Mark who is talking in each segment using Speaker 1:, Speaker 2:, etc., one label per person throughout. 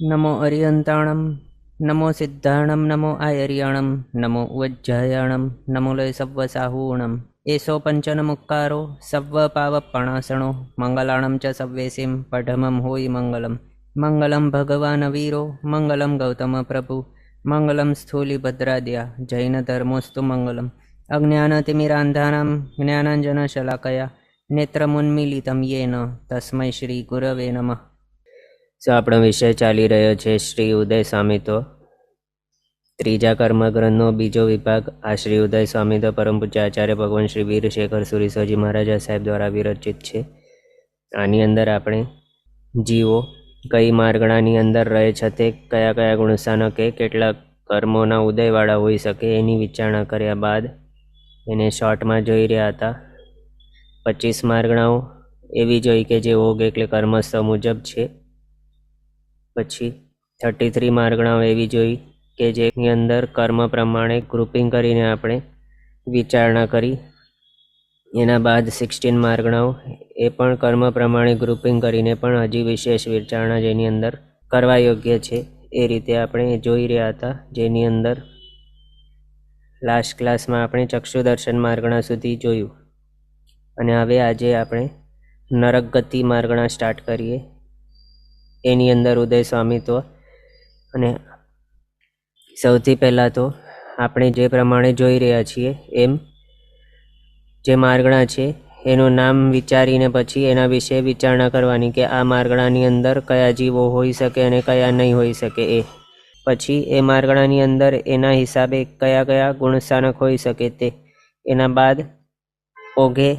Speaker 1: नमो अरियन्ताणं नमो सिद्धाणं नमो आयर्याणं नमो उज्जयाणं नमो लय सव्वसाहूणम् एषो पञ्चनमुक्कारो सव्वपावपणासणो मङ्गलाणं च सव्वेसिं पठमं होयि मङ्गलं मङ्गलं भगवान् वीरो मङ्गलं गौतमप्रभु मङ्गलं स्थूलिभद्राद्या जैनधर्मोऽस्तु मङ्गलम् अज्ञानतिमिरान्धानां ज्ञानाञ्जनशलाकया नेत्रमुन्मीलितं येन तस्मै श्रीगुरवे नमः। આપણો વિષય ચાલી રહ્યો છે શ્રી ઉદય સ્વામિત્વ, ત્રીજા કર્મગ્રંથનો બીજો વિભાગ. આ શ્રી ઉદય સ્વામિત્વ પરમ પૂજ્ય આચાર્ય ભગવાન શ્રી વીરશેખર સુરીસોજી મહારાજા સાહેબ દ્વારા વિરચિત છે. આની અંદર આપણે જીવો કઈ માર્ગણાની અંદર રહે છે, તે કયા કયા ગુણસ્થાનકે કેટલા કર્મોના ઉદયવાળા હોઈ શકે એની વિચારણા કર્યા બાદ એને શોર્ટમાં જોઈ રહ્યા હતા. 25 માર્ગણાઓ એવી જોઈ કે જે ઓગ એટલે કર્મસ્થ મુજબ છે. પછી 33 માર્ગણાઓ એવી જોઈ કે જેની અંદર કર્મ પ્રમાણે ગ્રુપિંગ કરીને આપણે વિચારણા કરી. એના બાદ 16 માર્ગણાઓ એ પણ કર્મ પ્રમાણે ગ્રુપિંગ કરીને પણ હજી વિશેષ વિચારણા જેની અંદર કરવા યોગ્ય છે એ રીતે આપણે જોઈ રહ્યા હતા. જેની અંદર લાસ્ટ ક્લાસમાં આપણે ચક્ષુદર્શન માર્ગણા સુધી જોયું અને હવે આજે આપણે નરક ગતિ માર્ગણા સ્ટાર્ટ કરીએ. એની અંદર ઉદય સ્વામિત્વ. અને સૌથી પહેલાં તો આપણે જે પ્રમાણે જોઈ રહ્યા છીએ એમ જે માર્ગણા છે એનું નામ વિચારીને પછી એના વિશે વિચારણા કરવાની કે આ માર્ગણાની અંદર કયા જીવો હોઈ શકે અને કયા નહીં હોઈ શકે. એ પછી એ માર્ગણાની અંદર એના હિસાબે કયા કયા ગુણસ્થાનક હોઈ શકે તે. એના બાદ ઓઘે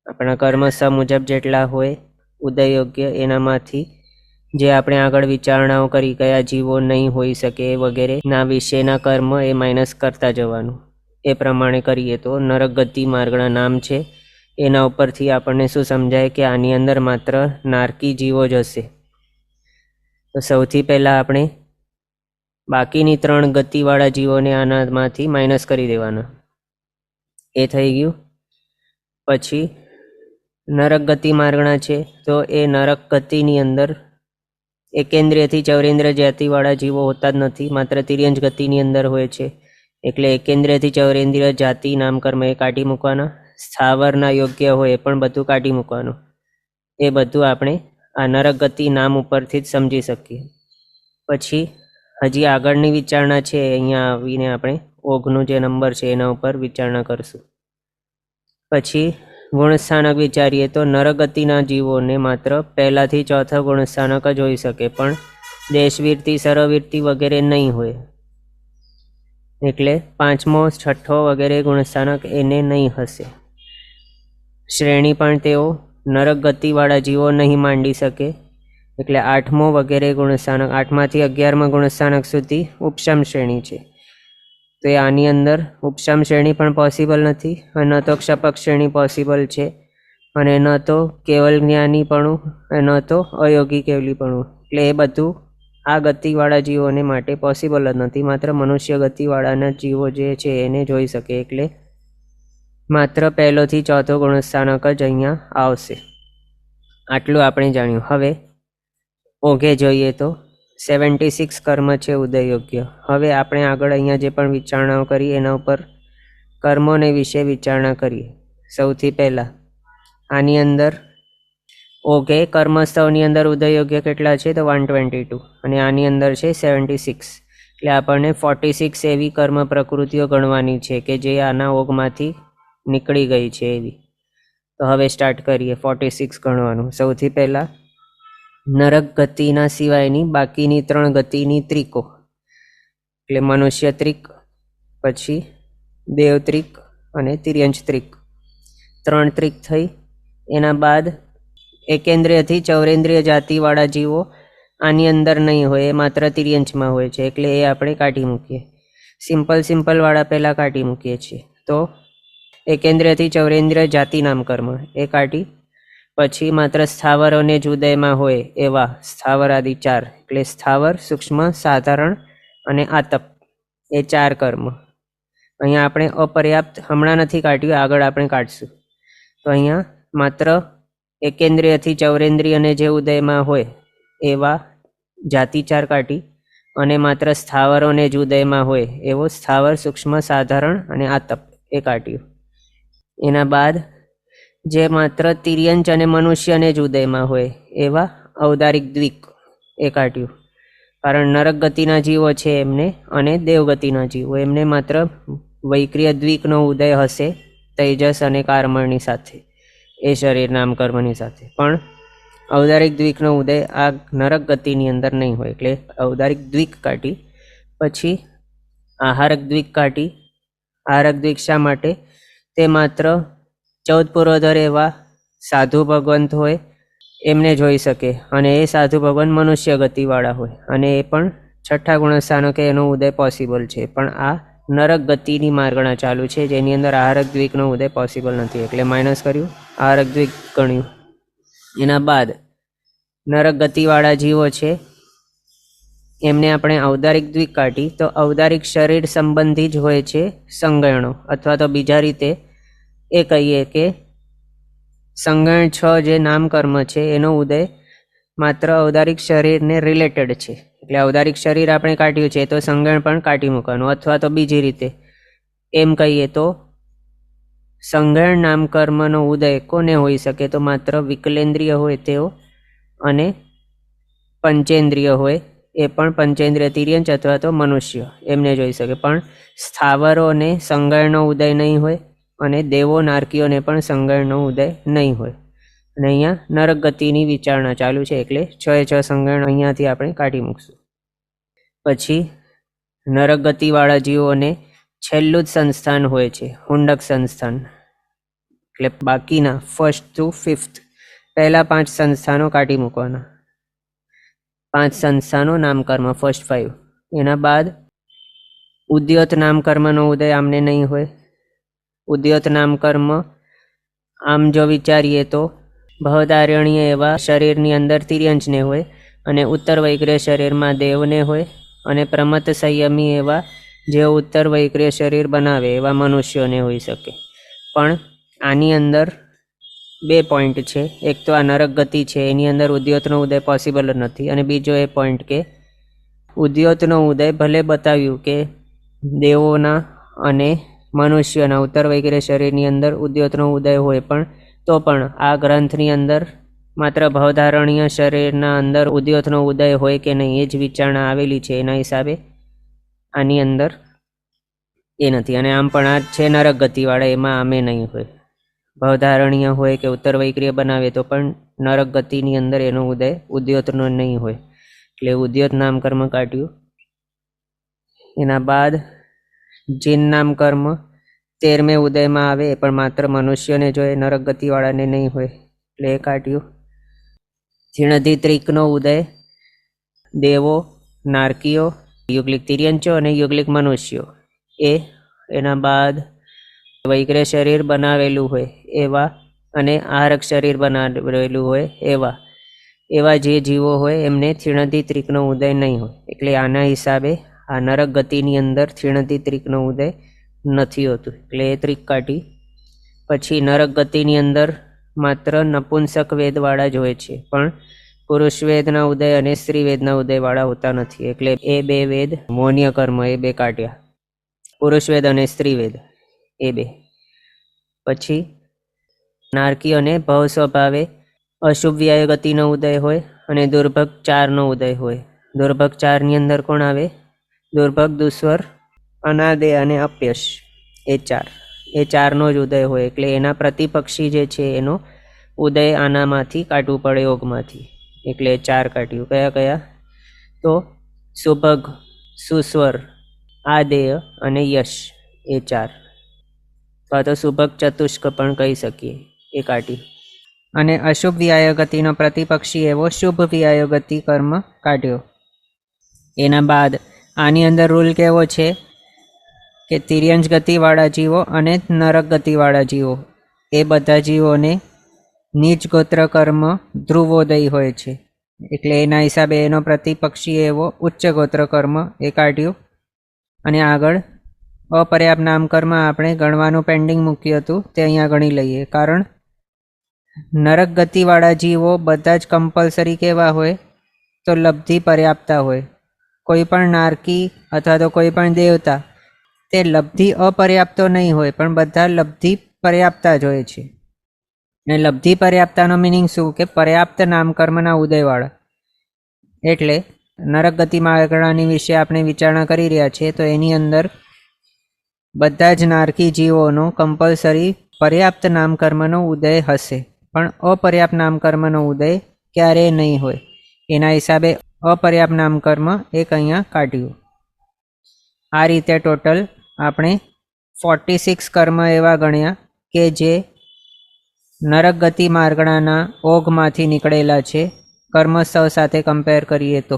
Speaker 1: આપણા કર્મસ્થ મુજબ જેટલા હોય ઉદયયોગ્ય એનામાંથી જે આપણે આગળ વિચારણાઓ કરી કયા જીવો નહીં હોઈ શકે વગેરેના વિશેના કર્મ એ માઇનસ કરતા જવાનું. એ પ્રમાણે કરીએ તો નરક ગતિ માર્ગના નામ છે. એના ઉપરથી આપણને શું સમજાય કે આની અંદર માત્ર નારકી જીવો જ હશે. તો સૌથી પહેલાં આપણે બાકીની 3 ગતિવાળા જીવોને આનામાંથી માઇનસ કરી દેવાના. એ થઈ ગયું. પછી નરક ગતિ માર્ગણા છે તો એ નરક ગતિની અંદર એકેન્દ્રિયથી ચૌરેન્દ્ર જાતિવાળા જીવો હોતા જ નથી, માત્ર તિર્યંજ ગતિની અંદર હોય છે. એટલે એકેન્દ્રિયથી ચૌરેન્દ્રિય જાતિ નામકર્મ એ કાઢી મૂકવાના. સ્થાવરના યોગ્ય હોય એ પણ બધું કાઢી મૂકવાનું. એ બધું આપણે આ નરક ગતિ નામ ઉપરથી જ સમજી શકીએ. પછી હજી આગળની વિચારણા છે અહીંયા આવીને આપણે ઓઘનો જે નંબર છે એના ઉપર વિચારણા કરશું. પછી ગુણસ્થાનક વિચારીએ તો નરગતિના જીવોને માત્ર પહેલાથી ચોથા ગુણસ્થાનક જ હોઈ શકે, પણ દેશવીરતિ સરવીરતિ વગેરે નહીં હોય. એટલે 5મો 6ઠ્ઠો વગેરે ગુણસ્થાનક એને નહીં હશે. શ્રેણી પણ તેઓ નરક ગતિવાળા જીવો નહીં માંડી શકે. એટલે 8મો વગેરે ગુણસ્થાનક, 8માંથી 11મા ગુણસ્થાનક સુધી ઉપશમ શ્રેણી છે. તો એ આની અંદર ઉપશમ શ્રેણી પણ પોસિબલ નથી, ન તો ક્ષપક શ્રેણી પોસિબલ છે, અને ન તો કેવલ જ્ઞાનીપણું, ન તો અયોગી કેવલીપણું. એટલે એ બધું આ ગતિવાળા જીવોને માટે પોસિબલ જ નથી. માત્ર મનુષ્ય ગતિવાળાના જીવો જે છે એને જોઈ શકે. એટલે માત્ર પહેલોથી ચોથો ગુણસ્થાનક જ અહીંયા આવશે. આટલું આપણે જાણ્યું. હવે ઓઘે જોઈએ તો 76 કર્મ છે ઉદયયોગ્ય. હવે આપણે આગળ અહીંયા જે પણ વિચારણાઓ કરી એના ઉપર કર્મોને વિશે વિચારણા કરીએ. સૌથી પહેલાં આની અંદર ઓઘે કર્મસ્થવની અંદર ઉદયયોગ્ય કેટલા છે તો 122 અને આની અંદર છે 76. એટલે આપણને 46 એવી કર્મ પ્રકૃતિઓ ગણવાની છે કે જે આના ઓઘમાંથી નીકળી ગઈ છે એવી. તો હવે સ્ટાર્ટ કરીએ 46 ગણવાનું. સૌથી પહેલાં નરક ગતિના સિવાયની બાકીની 3 ગતિની ત્રિકો, એટલે મનુષ્ય ત્રિક, પછી દેવ ત્રિક અને તિર્યંજ ત્રિક. 3 ત્રિક થઈ. એના બાદ એકેન્દ્રિયથી ચૌરેન્દ્રિય જાતિવાળા જીવો આની અંદર નહીં હોય, એ માત્ર તિર્યંજમાં હોય છે. એટલે એ આપણે કાઢી મૂકીએ. સિમ્પલવાળા પહેલાં કાઢી મૂકીએ છીએ. તો એકેન્દ્રિયથી ચૌરેન્દ્રિય જાતિ નામકર્મ એ કાઢી. પછી માત્ર સ્થાવરોને જ ઉદયમાં હોય એવા સ્થાવર આદિ 4, એટલે સ્થાવર, સૂક્ષ્મ, સાધારણ અને આતપ, એ 4 કર્મ. અહીંયા આપણે અપર્યાપ્ત હમણાં નથી કાઢ્યું, આગળ આપણે કાઢશું. તો અહીંયા માત્ર એકેન્દ્રિયથી ચૌરેન્દ્રિયને જે ઉદયમાં હોય એવા જાતિ 4 કાઢી અને માત્ર સ્થાવરોને જ ઉદયમાં હોય એવો સ્થાવર, સૂક્ષ્મ, સાધારણ અને આતપ એ કાઢ્યું. એના બાદ જે માત્ર તિર્યંચ અને મનુષ્યને જ ઉદયમાં હોય એવા ઔદારિક દ્વિક એ કાઢ્યું. કારણ નરક ગતિના જીવો છે એમને અને દેવગતિના જીવો એમને માત્ર વૈક્રિય દ્વિકનો ઉદય હશે તેજસ અને કાર્મણની સાથે, એ શરીર નામકર્મની સાથે. પણ ઔદારિક દ્વિકનો ઉદય આ નરક ગતિની અંદર નહીં હોય, એટલે ઔદારિક દ્વિક કાઢી. પછી આહારક દ્વિક કાઢી. આહારક દ્વિક શા માટે? તે માત્ર 14 પુરોધર એવા સાધુ ભગવંત હોય એમને જોઈ શકે, અને એ સાધુ ભગવાન મનુષ્ય ગતિવાળા હોય, અને એ પણ 6ઠ્ઠા ગુણસ્થાનો કે એનો ઉદય પોસિબલ છે. પણ આ નરક ગતિની માર્ગણા ચાલુ છે જેની અંદર આહારક દ્વિકનો ઉદય પોસિબલ નથી, એટલે માઇનસ કર્યું, આહારક દ્વિક ગણ્યું. એના બાદ નરક ગતિવાળા જીવો છે એમને આપણે ઔદારિક દ્વિક કાઢી. તો ઔદારિક શરીર સંબંધી જ હોય છે સંગયણો, અથવા તો બીજા રીતે એ કહીએ કે સંગણ 6 જે નામકર્મ છે એનો ઉદય માત્ર ઔદારિક શરીરને રિલેટેડ છે. એટલે ઔદારિક શરીર આપણે કાઢ્યું છે તો સંગણ પણ કાઢી મૂકવાનું, અથવા તો બીજી રીતે એમ કહીએ તો સંગણ નામકર્મનો ઉદય કોને હોઈ શકે? તો માત્ર વિકલેન્દ્રિય હોય તેઓ અને પંચેન્દ્રિય હોય, એ પણ પંચેન્દ્રિય તિર્યંચ અથવા તો મનુષ્ય એમને જોઈ શકે. પણ સ્થાવરોને સંગણનો ઉદય નહીં હોય અને દેવો નારકીઓને પણ સંગણનો ઉદય નહીં હોય. અને અહીંયા નરક ગતિની વિચારણા ચાલુ છે, એટલે 6 સંગણ અહીંયાથી આપણે કાઢી મૂકશું. પછી નરક ગતિવાળા જીવોને છેલ્લું જ સંસ્થાન હોય છે, હુંડક સંસ્થાન. એટલે બાકીના 1st to 5th પહેલા 5 સંસ્થાનો કાઢી મૂકવાના. 5 સંસ્થાનો નામકર્મ, ફર્સ્ટ 5. એના બાદ ઉદ્યોત નામકર્મનો ઉદય આમને નહીં હોય. ઉદ્યોત નામકર્મ આમ જો વિચારીએ તો બહદારણ્ય એવા શરીરની અંદર તિર્યંચને હોય, અને ઉત્તર વૈક્રિય શરીરમાં દેવને હોય, અને પ્રમત સંયમી એવા જે ઉત્તર વૈક્રિય શરીર બનાવે એવા મનુષ્યોને હોઈ શકે. પણ આની અંદર 2 પોઈન્ટ છે. એક તો આ નરક ગતિ છે એની અંદર ઉદ્યોતનો ઉદય પોસિબલ નથી, અને બીજો એ પોઈન્ટ કે ઉદ્યોતનો ઉદય ભલે બતાવ્યું કે દેવોના અને મનુષ્યના ઉત્તર વૈક્રિય શરીરની અંદર ઉદ્યોતનો ઉદય હોય, પણ તો પણ આ ગ્રંથની અંદર માત્ર ભવધારણીય શરીરના અંદર ઉદ્યોતનો ઉદય હોય કે નહીં એ જ વિચારણા આવેલી છે. એના હિસાબે આની અંદર એ નથી. અને આમ પણ આ છે નરક ગતિવાળા, એમાં આમે નહીં હોય. ભવધારણીય હોય કે ઉત્તર વૈક્રિય બનાવે તો પણ નરક ગતિની અંદર એનો ઉદય ઉદ્યોતનો નહીં હોય, એટલે ઉદ્યોત નામકર્મ કાઢ્યું. એના બાદ જીન નામકર્મ 13મે ઉદયમાં આવે, પણ માત્ર મનુષ્યને જોઈએ, નરક ગતિવાળાને નહીં હોય, એટલે એ કાઢ્યું. જીર્ણધિત્રિકનો ઉદય દેવો, નારકીઓ, યુગલિક તિર્યંચો અને યુગલિક મનુષ્યો એ. એના બાદ વૈક્રિય શરીર બનાવેલું હોય એવા અને આહારક શરીર બનાવેલું હોય એવા જે જીવો હોય એમને થીણધિત્રિકનો ઉદય નહીં હોય, એટલે આના હિસાબે આ નરક ગતિની અંદર થીણધિત્રિકનો ઉદય નથી હોતું, એટલે એ ત્રિક કાઢી. પછી નરક ગતિની અંદર માત્ર નપુંસક વેદવાળા જ હોય છે, પણ પુરુષ વેદના ઉદય અને સ્ત્રી વેદના ઉદયવાળા હોતા નથી, એટલે એ 2 વેદ મૌન્ય કર્મ એ 2 કાઢ્યા, પુરુષ વેદ અને સ્ત્રી વેદ એ 2. પછી નારકી અને ભવ સ્વભાવે અશુભ વ્યાય ગતિનો ઉદય હોય અને દુર્ભગ 4નો ઉદય હોય. દુર્ભગ 4ની અંદર કોણ આવે? દુર્ભગ, દુસ્વર, અનાદે અને અપ્યશ, એ 4નો જ ઉદય હોય, એટલે એના પ્રતિપક્ષી જે છે એનો ઉદય આનામાંથી કાઢવું પડે, યોગમાંથી, એટલે 4 કાઢ્યું. કયા કયા? તો સુભગ, સુસ્વર, આદેય અને યશ, એ 4. અથવા તો સુભગ ચતુષ્ક પણ કહી શકીએ, એ કાઢી. અને અશુભ વ્યાય ગતિનો પ્રતિપક્ષી એવો શુભ વ્યાય ગતિ કર્મ કાઢ્યો. એના બાદ આની અંદર રૂલ કેવો છે કે તિર્યંચ ગતિવાળા જીવો અને નરક ગતિવાળા જીવો એ બધા જીવોને નીચ ગોત્ર કર્મ ધ્રુવોદય હોય છે, એટલે એના હિસાબે એનો પ્રતિપક્ષી એવો ઉચ્ચ ગોત્ર કર્મ એ કાઢ્યું. અને આગળ અપર્યાપ્ત નામકર્મ આપણે ગણવાનું પેન્ડિંગ મૂક્યું હતું, તે અહીંયા ગણી લઈએ. કારણ નરક ગતિવાળા જીવો બધા જ કમ્પલસરી કેવા હોય? તો લબ્ધિ પર્યાપ્તા હોય. કોઈ પણ નારકી અથવા તો કોઈ પણ દેવતા તે લબ્ધિ અપર્યાપ્તો નહીં હોય, પણ બધા લબ્ધિ પર્યાપ્તા જ હોય છે. અને લબ્ધિ પર્યાપ્તાનો મિનિંગ શું કે પર્યાપ્ત નામકર્મના ઉદયવાળા. એટલે નરક ગતિ માર્ગણાની વિશે આપણે વિચારણા કરી રહ્યા છીએ, તો એની અંદર બધા જ નારકી જીવોનો કમ્પલસરી પર્યાપ્ત નામકર્મનો ઉદય હશે, પણ અપર્યાપ્ત નામકર્મનો ઉદય ક્યારેય નહીં હોય. એના હિસાબે અપર્યાપ્ત નામકર્મ એક અહીંયા કાઢ્યું. આ રીતે ટોટલ આપણે 46 કર્મ એવા ગણ્યા કે જે નરક ગતિ માર્ગણાના ઓઘમાંથી નીકળેલા છે. કર્મસ્તવ સાથે કમ્પેર કરીએ તો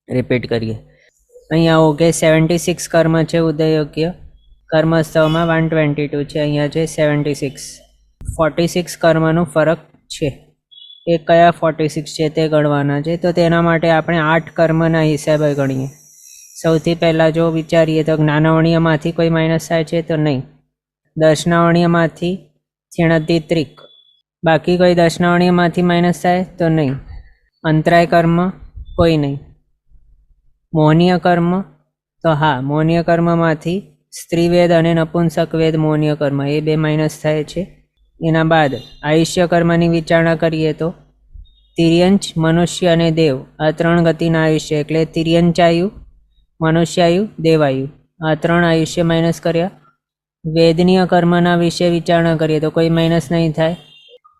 Speaker 1: રિપીટ કરીએ. અહીંયા ઓઘે 76 કર્મ છે ઉદયયોગ્ય, કર્મસ્તવમાં 122 છે, અહીંયા છે 76. 46 કર્મનો ફરક છે. એ કયા 46 છે તે ગણવાના છે. તો તેના માટે આપણે 8 કર્મના હિસાબે ગણીએ. સૌથી પહેલાં જો વિચારીએ તો જ્ઞાનવણીયમાંથી કોઈ માઇનસ થાય છે તો નહીં. દર્શનાવણીયમાંથી ક્ષીણતી ત્રિક, બાકી કોઈ દર્શનાવણીયમાંથી માઇનસ થાય તો નહીં. અંતરાય કર્મ કોઈ નહીં. મોહનીય કર્મ તો હા, મોહનીય કર્મમાંથી સ્ત્રીવેદ અને નપુંસક વેદ મોહનીય કર્મ એ બે માઇનસ થાય છે. એના બાદ આયુષ્ય કર્મની વિચારણા કરીએ તો તિર્યંચ, મનુષ્ય અને દેવ આ 3 ગતિના આયુષ્ય, એટલે તિર્યંચાયુ, મનુષ્યાયુ, દેવાયુ આ 3 આયુષ્ય માઇનસ કર્યા. વેદનીય કર્મના વિશે વિચારણા કરીએ તો કોઈ માઇનસ નહીં થાય.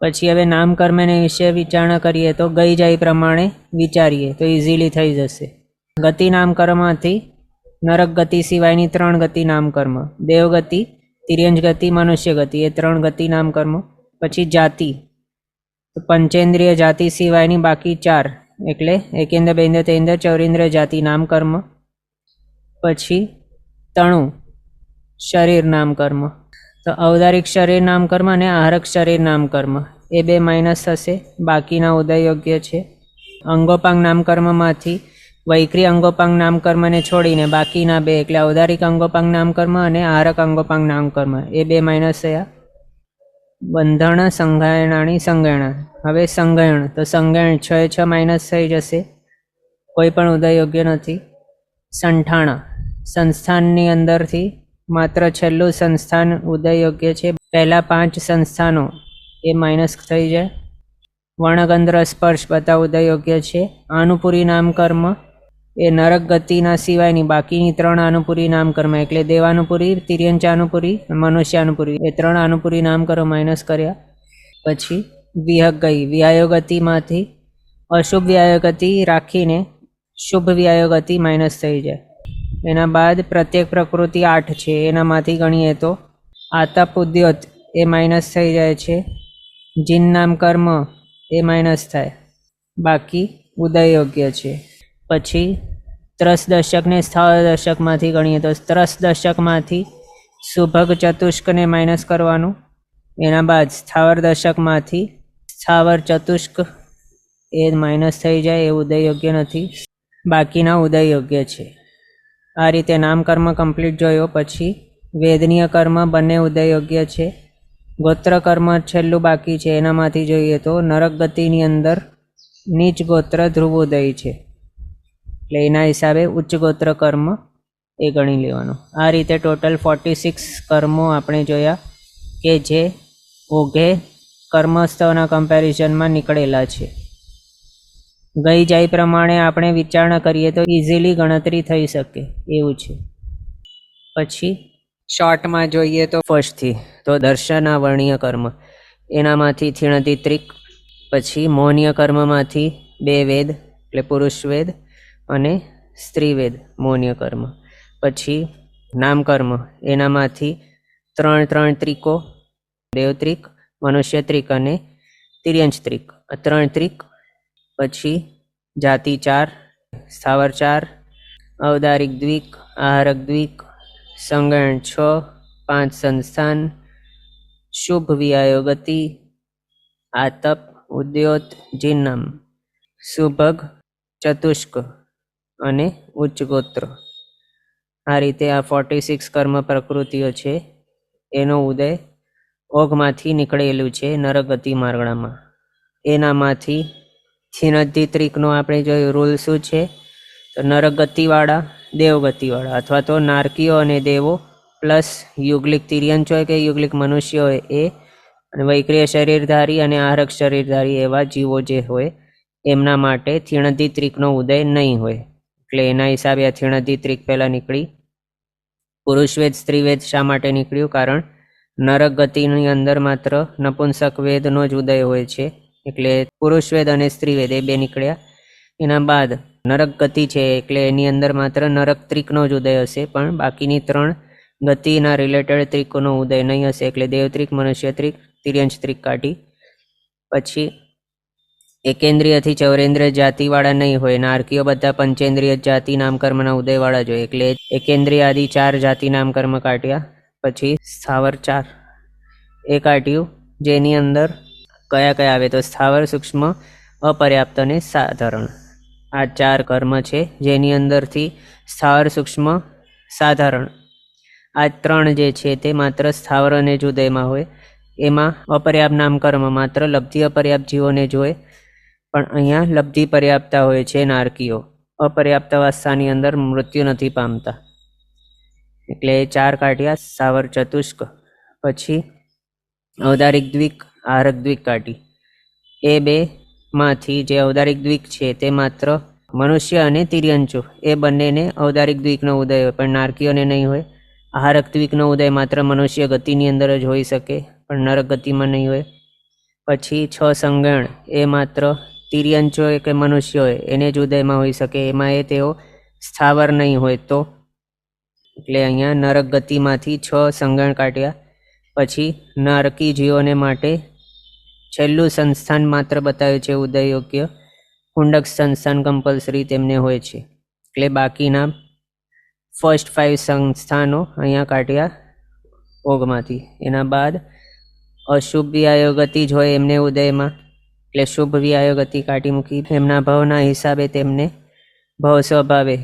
Speaker 1: પછી હવે નામકર્મને વિશે વિચારણા કરીએ તો ગઈ જાય પ્રમાણે વિચારીએ તો ઇઝીલી થઈ જશે. ગતિ નામકર્મમાંથી નરક ગતિ સિવાયની 3 ગતિ નામકર્મ, દેવગતિ, તિર્યંચ ગતિ, મનુષ્ય ગતિ એ 3 ગતિ નામકર્મ. પછી જાતિ, તો પંચેન્દ્રિય જાતિ સિવાયની બાકી 4, એટલે એકેન્દ્ર, બેન્દ્ર, તેન્દ્ર, ચૌરેન્દ્ર જાતિ નામકર્મ. પછી તણુ શરીર નામકર્મ, તો ઔદારિક શરીર નામકર્મ અને આહારક શરીર નામકર્મ એ બે માઇનસ થશે, બાકીના ઉદયયોગ્ય છે. અંગોપાંગ નામકર્મમાંથી વૈક્રી અંગોપાંગ નામકર્મને છોડીને બાકીના 2, એટલે ઔદારિક અંગોપાંગ નામકર્મ અને આહારક અંગોપાંગ નામકર્મ એ બે માઇનસ થયા. બંધણ સંગાયણાની સંગાયણા, હવે સંગાયણ તો સંગાયણ 6 માઇનસ થઈ જશે, કોઈ પણ ઉદયયોગ્ય નથી. સંઠાણા, સંસ્થાનની અંદરથી માત્ર છેલ્લું સંસ્થાન ઉદયયોગ્ય છે, પહેલાં 5 સંસ્થાનો એ માઇનસ થઈ જાય. વર્ણગંધ્ર સ્પર્શ બધા ઉદયયોગ્ય છે. આનુપુરી નામકર્મ એ નરક ગતિના સિવાયની બાકીની 3 આનુપુરી નામકર્મ, એટલે દેવાનુપુરી, તિર્યંચાનુપુરી, મનુષ્યાનુપુરી એ 3 આનુપુરી નામકર્મ માઇનસ કર્યા. પછી વિહગ ગઈ, વ્યાયોગતિમાંથી અશુભ વ્યાયોગતિ રાખીને શુભ વ્યાયોગતિ માઇનસ થઈ જાય. એના બાદ પ્રત્યેક પ્રકૃતિ 8 છે, એનામાંથી ગણીએ તો આતપ ઉદ્યોત એ માઇનસ થઈ જાય છે. જીન નામકર્મ એ માઇનસ થાય, બાકી ઉદયયોગ્ય છે. પછી ત્રસ દશકને સ્થાવર દશકમાંથી ગણીએ તો ત્રસ દશકમાંથી સુભગ ચતુષ્કને માઇનસ કરવાનું. એના બાદ સ્થાવર દશકમાંથી સ્થાવર ચતુષ્ક એ માઇનસ થઈ જાય, એ ઉદયયોગ્ય નથી, બાકીના ઉદયયોગ્ય છે. આ રીતે નામકર્મ કમ્પ્લીટ જોયો. પછી વેદનીય કર્મ બંને ઉદયયોગ્ય છે. ગોત્ર કર્મ છેલ્લું બાકી છે, એનામાંથી જોઈએ તો નરક ગતિની અંદર નીચ ગોત્ર ધ્રુવોદય છે, એટલે એના હિસાબે ઉચ્ચ ગોત્ર કર્મ એ ગણી લેવાનું. આ રીતે ટોટલ 46 કર્મો આપણે જોયા કે જે ઓઘે કર્મસ્તવના કમ્પેરિઝનમાં નીકળેલા છે. ગઈ જાય પ્રમાણે આપણે વિચારણા કરીએ તો ઇઝીલી ગણતરી થઈ શકે એવું છે. પછી શોર્ટમાં જોઈએ તો ફર્સ્ટથી તો દર્શનાવર્ણીય કર્મ એનામાંથી થીણતી ત્રિક. પછી મૌનીય કર્મમાંથી 2 વેદ એટલે પુરુષ વેદ અને સ્ત્રીવેદ મૌનીય કર્મ. પછી નામકર્મ એનામાંથી 3 ત્રિકો, દેવત્રિક, મનુષ્ય ત્રિક અને તિર્યંચ ત્રિક, 3 ત્રિક. પછી જાતિ 4, સ્થાવર 4, ઔદારિક દ્વિક, આહારક દ્વિક, સંગણ 6, 5 સંસ્થાન, શુભ વ્યાયોગતિ, આતપ, ઉદ્યોત, જીન્નમ, સુભગ, ચતુષ્ક અને ઉચ્ચ ગોત્ર. આ રીતે આ 46 કર્મ પ્રકૃતિઓ છે, એનો ઉદય ઓઘમાંથી નીકળેલું છે નરક ગતિ માર્ગણામાં. એનામાંથી થિનદ્ધિ ત્રિકનો આપણે જોયું રૂલ શું છે, તો નરક ગતિવાળા, દેવગતિવાળા અથવા તો નારકીઓ અને દેવો પ્લસ યુગલિક તિર્યંચ હોય કે યુગલિક મનુષ્ય હોય એ, અને વૈક્રિય શરીરધારી અને આરક શરીરધારી એવા જીવો જે હોય એમના માટે થિણદ્ધિ ત્રિકનો ઉદય નહીં હોય. એટલે એના હિસાબે આ થિણદ્ધિ ત્રિક પહેલાં નીકળી. પુરુષવેદ સ્ત્રીવેદ શા માટે નીકળ્યું? કારણ નરક ગતિની અંદર માત્ર નપુંસક વેદનો જ ઉદય હોય છે, એટલે પુરુષવેદ અને સ્ત્રીવેદ એ બે નીકળ્યા. એના બાદ નરક ગતિ છે એટલે એની અંદર માત્ર નરક ત્રિકનો જ ઉદય હશે, પણ બાકીની 3 ગતિના રિલેટેડ ત્રિકોનો ઉદય નહીં હશે, એટલે દેવત્રિક, મનુષ્ય ત્રિક, તિર્યંચ ત્રિક કાઢી. પછી એકેન્દ્રિયથી ચૌરેન્દ્રિય જાતિવાળા નહીં હોય, નારકીઓ બધા પંચેન્દ્રિય જાતિ નામકર્મના ઉદયવાળા જોઈએ, એટલે એકેન્દ્રિય આદિ 4 જાતિ નામકર્મ કાઢ્યા. પછી સ્થાવર 4 એ કાઢ્યું, જેની અંદર કયા કયા આવે તો સ્થાવર, સૂક્ષ્મ, અપર્યાપ્ત અને સાધારણ. આ 4 કર્મ છે, જેની અંદરથી સ્થાવર, સૂક્ષ્મ, સાધારણ આ 3 જે છે તે માત્ર સ્થાવર અને જ ઉદયમાં હોય. એમાં અપર્યાપ્ત નામકર્મ માત્ર લબ્ધિ અપર્યાપ્ત જીવોને જ હોય, પણ અહીંયા લબ્ધિ પર્યાપ્તા હોય છે નારકીઓ, અપર્યાપ્ત અવસ્થાની અંદર મૃત્યુ નથી પામતા, એટલે 4 કાઢ્યા. સ્થાવર ચતુષ્ક. પછી ઔદારિક દ્વિક, આરક દ્વિક કાઢી. એ 2માંથી જે ઔદારિક દ્વિક છે તે માત્ર મનુષ્ય અને તિર્યંચો એ બંનેને ઔદારિક દ્વિકનો ઉદય હોય, પણ નારકીઓને નહીં હોય. આહારક દ્વિકનો ઉદય માત્ર મનુષ્ય ગતિની અંદર જ હોઈ શકે, પણ નરક ગતિમાં નહીં હોય. પછી 6 સંગણ એ માત્ર તિર્યંચો હોય કે મનુષ્ય હોય એને જ ઉદયમાં હોઈ શકે, એમાં એ તેઓ સ્થાવર નહીં હોય તો, એટલે અહીંયા નરક ગતિમાંથી 6 સંગણ કાઢ્યા. પછી નારકી જીવોને માટે છેલ્લું સંસ્થાન માત્ર બતાવ્યું છે ઉદય યોગ્ય, કુંડક સંસ્થાન કમ્પલસરી તેમને હોય છે, એટલે બાકીના ફર્સ્ટ 5 સંસ્થાનો અહીંયા કાઢ્યા ઓગમાંથી. એના બાદ અશુભ વ્યાયોગતિ જ હોય એમને ઉદયમાં, એટલે શુભ વ્યાયોગતિ કાઢી મૂકી. એમના ભાવના હિસાબે તેમને ભાવ સ્વભાવે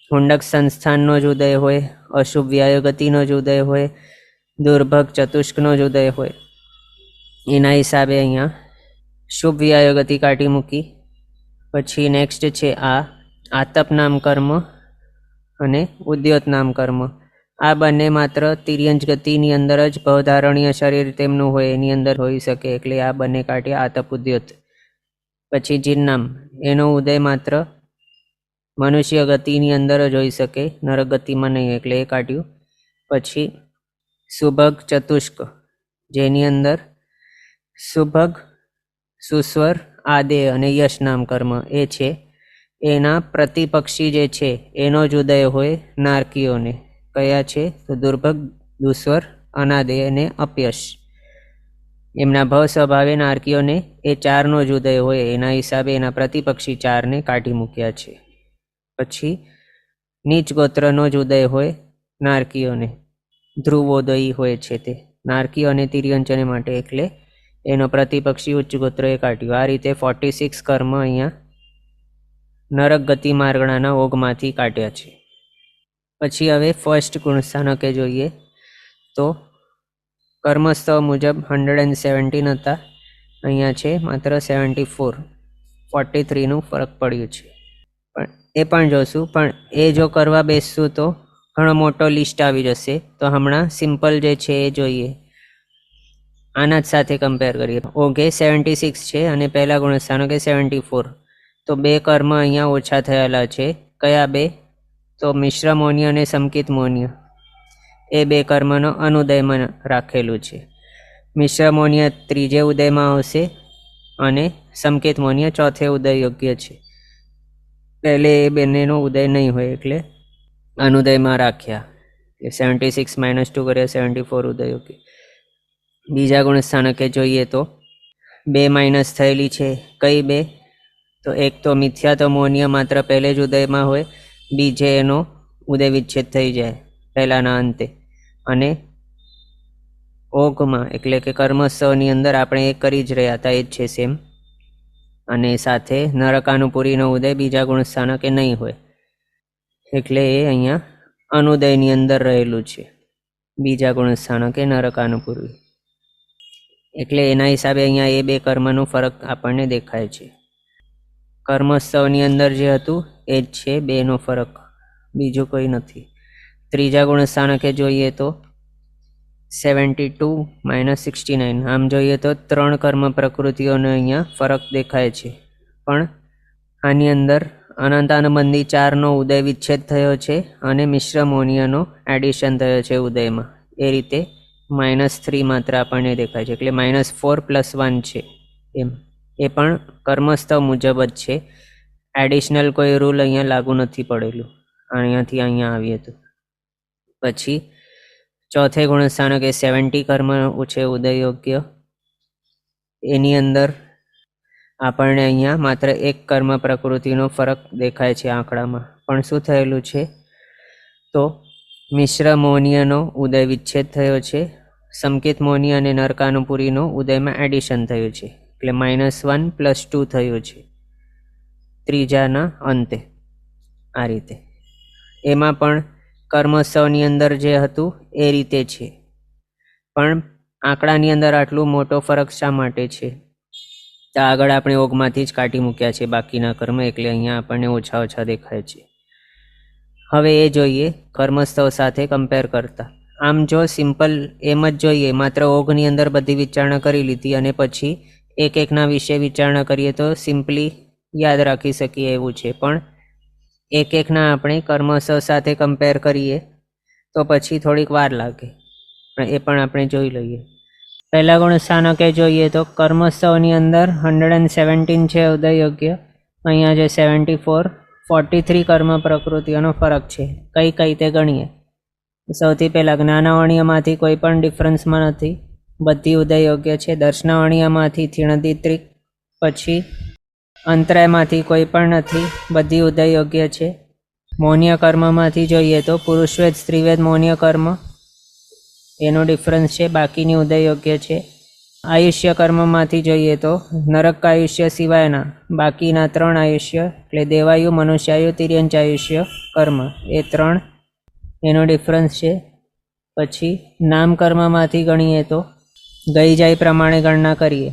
Speaker 1: કુંડક સંસ્થાનનો જ ઉદય હોય, અશુભ વ્યાયોગતિનો જ ઉદય હોય, દુર્ભગ ચતુષ્કનો જ ઉદય હોય. એના હિસાબે અહીંયા શુભ વ્યાયોગતિ કાઢી મૂકી. પછી નેક્સ્ટ છે આ આતપ નામ કર્મ અને ઉદ્યોત નામ કર્મ. આ બંને માત્ર તિર્યંચ ગતિની અંદર જ ભવધારણીય શરીર તેમનું હોય એની અંદર હોઈ શકે, એટલે આ બંને કાઢ્યા આતપ ઉદ્યોત. પછી જિન્નામ, એનો ઉદય માત્ર મનુષ્ય ગતિની અંદર જ હોઈ શકે, નરક ગતિમાં નહીં, એટલે એ કાઢ્યું. પછી સુભગ ચતુષ્ક, જેની અંદર સુભગ, સુસ્વર, આદે અને યશ નામ કર્મ એ છે, એના પ્રતિપક્ષી જે છે એનો જ ઉદય હોય નારકીઓને. કયા છે તો દુર્ભગ, દુસ્વર, અનાદે અને અપયશ. એમના ભવ સ્વભાવે નારકીઓને એ 4નો જ ઉદય હોય, એના હિસાબે એના પ્રતિપક્ષી 4ને કાઢી મૂક્યા છે. પછી નીચ ગોત્રનો જ ઉદય હોય નારકીઓને, ધ્રુવોદયી હોય છે તે નારકીઓ અને તિર્યંચને માટે, એટલે એનો પ્રતિપક્ષી ઉચ્ચ ગોત્ર એ કાઢ્યું. આ રીતે 46 કર્મ અહીંયા નરક ગતિ માર્ગણાના ઓગમાંથી કાઢ્યા છે. પછી હવે ફર્સ્ટ ગુણસ્થાનકે જોઈએ તો કર્મસ્તવ મુજબ 117 હતા, અહીંયા છે માત્ર 74, 43નું ફરક પડ્યું છે. પણ એ પણ જોશું, પણ એ જો કરવા બેસશું તો ઘણો મોટો લિસ્ટ આવી જશે, તો હમણાં સિમ્પલ જે છે એ જોઈએ, આના જ સાથે કમ્પેર કરીએ. ઓકે 76 છે અને પહેલા ગુણસ્થાનકે 74, તો 2 કર્મ અહીંયા ઓછા થયેલા છે. કયા 2? તો મિશ્ર મૌન્ય અને સંકિત મૌન્ય, એ 2 કર્મનો અનુદયમાં રાખેલું છે. મિશ્ર મૌન્ય 3જે ઉદયમાં આવશે અને સંકેત મૌન્ય 4થે ઉદય યોગ્ય છે. પહેલે એ બંનેનો ઉદય નહીં હોય એટલે અનુદયમાં રાખ્યા, 76 - 2 કર્યા 74 ઉદય યોગ્ય. બીજા ગુણસ્થાનકે જોઈએ તો 2 માઇનસ થયેલી છે. કઈ 2? તો એક તો મિથ્યા તો મૌન્ય માત્ર પહેલે જ ઉદયમાં હોય, બીજે એનો ઉદય વિચ્છેદ થઈ જાય પહેલાના અંતે, અને ઓઘમાં એટલે કે કર્મસ્તવની અંદર આપણે એ કરી જ રહ્યા હતા, એ જ છે સેમ. અને સાથે નરકાનુપુરીનો ઉદય બીજા ગુણસ્થાનકે નહીં હોય, એટલે એ અહીંયા અનુદયની અંદર રહેલું છે બીજા ગુણસ્થાનકે નરકાનુપુરી, એટલે એના હિસાબે અહીંયા એ 2 કર્મનો ફરક આપણને દેખાય છે. કર્મોત્સવની અંદર જે હતું એ જ છે, બેનો ફરક, બીજું કોઈ નથી. ત્રીજા ગુણસ્થાનકે જોઈએ તો 72 - 69. આમ જોઈએ તો 3 કર્મ પ્રકૃતિઓનો અહીંયા ફરક દેખાય છે, પણ આની અંદર અનંતાનુબંધી 4નો ઉદય વિચ્છેદ થયો છે અને મિશ્ર મોનિયાનો એડિશન થયો છે ઉદયમાં. એ રીતે -3 માત્ર આપણને દેખાય છે, એટલે -4 + 1 છે એમ. એ પણ કર્મસ્થવ મુજબ જ છે, એડિશનલ કોઈ રૂલ અહીંયા લાગુ નથી પડેલું અહીંયાથી અહીંયા આવીએ તો. પછી ચોથે ગુણસ્થાનકે 70 કર્મ છે ઉદયયોગ્ય. એની અંદર આપણને અહીંયા માત્ર એક કર્મ પ્રકૃતિનો ફરક દેખાય છે આંકડામાં. પણ શું થયેલું છે તો મિશ્ર મોનિયાનો ઉદય વિચ્છેદ થયો છે, સંકેત મોનિયા અને નરકાનુપુરીનો ઉદયમાં એડિશન થયું છે, એટલે -1 + 2 થયું છે ત્રીજાના અંતે. આ રીતે એમાં પણ કર્મોત્સવની અંદર જે હતું એ રીતે છે, પણ આંકડાની અંદર આટલું મોટો ફરક શા માટે છે? તો આગળ આપણે ઓગમાંથી જ કાઢી મૂક્યા છે બાકીના કર્મ, એટલે અહીંયા આપણને ઓછા ઓછા દેખાય છે. હવે એ જોઈએ કર્મસ્થવ સાથે કમ્પેર કરતા. આમ જો સિમ્પલ એમ જ જોઈએ, માત્ર ઓગની અંદર બધી વિચારણા કરી લીધી અને પછી એક એકના વિશે વિચારણા કરીએ તો સિમ્પલી યાદ રાખી શકીએ એવું છે, પણ એક એકના આપણે કર્મસ્થવ સાથે કમ્પેર કરીએ તો પછી થોડીક વાર લાગે, પણ એ પણ આપણે જોઈ લઈએ. પહેલા ગુણસ્થાનકે જોઈએ તો કર્મસ્થવની અંદર 117 છે ઉદયયોગ્ય, અહીંયા જે 74, 43 કર્મ પ્રકૃતિઓનો ફરક છે. કઈ કઈ તે ગણીએ. સૌથી પહેલાં જ્ઞાનાવર્ણીયમાંથી કોઈ પણ ડિફરન્સમાં નથી, બધી ઉદયયોગ્ય છે. દર્શનાવર્ણીયમાંથી થીણદિત્રિક, પછી અંતરાયમાંથી કોઈ પણ નથી, બધી ઉદયયોગ્ય છે. મૌન્ય કર્મમાંથી જોઈએ તો પુરુષવેદ સ્ત્રીવેદ મૌન્ય કર્મ એનો ડિફરન્સ છે, બાકીની ઉદયયોગ્ય છે. આયુષ્ય કર્મમાંથી જોઈએ તો નરક આયુષ્ય સિવાયના બાકીના 3 આયુષ્ય, એટલે દેવાયુ, મનુષ્યાયુ, તિર્યંચ આયુષ્ય કર્મ, એ 3 એનો ડિફરન્સ છે. પછી નામ કર્મમાંથી ગણીએ તો ગઈ જાય પ્રમાણે ગણના કરીએ.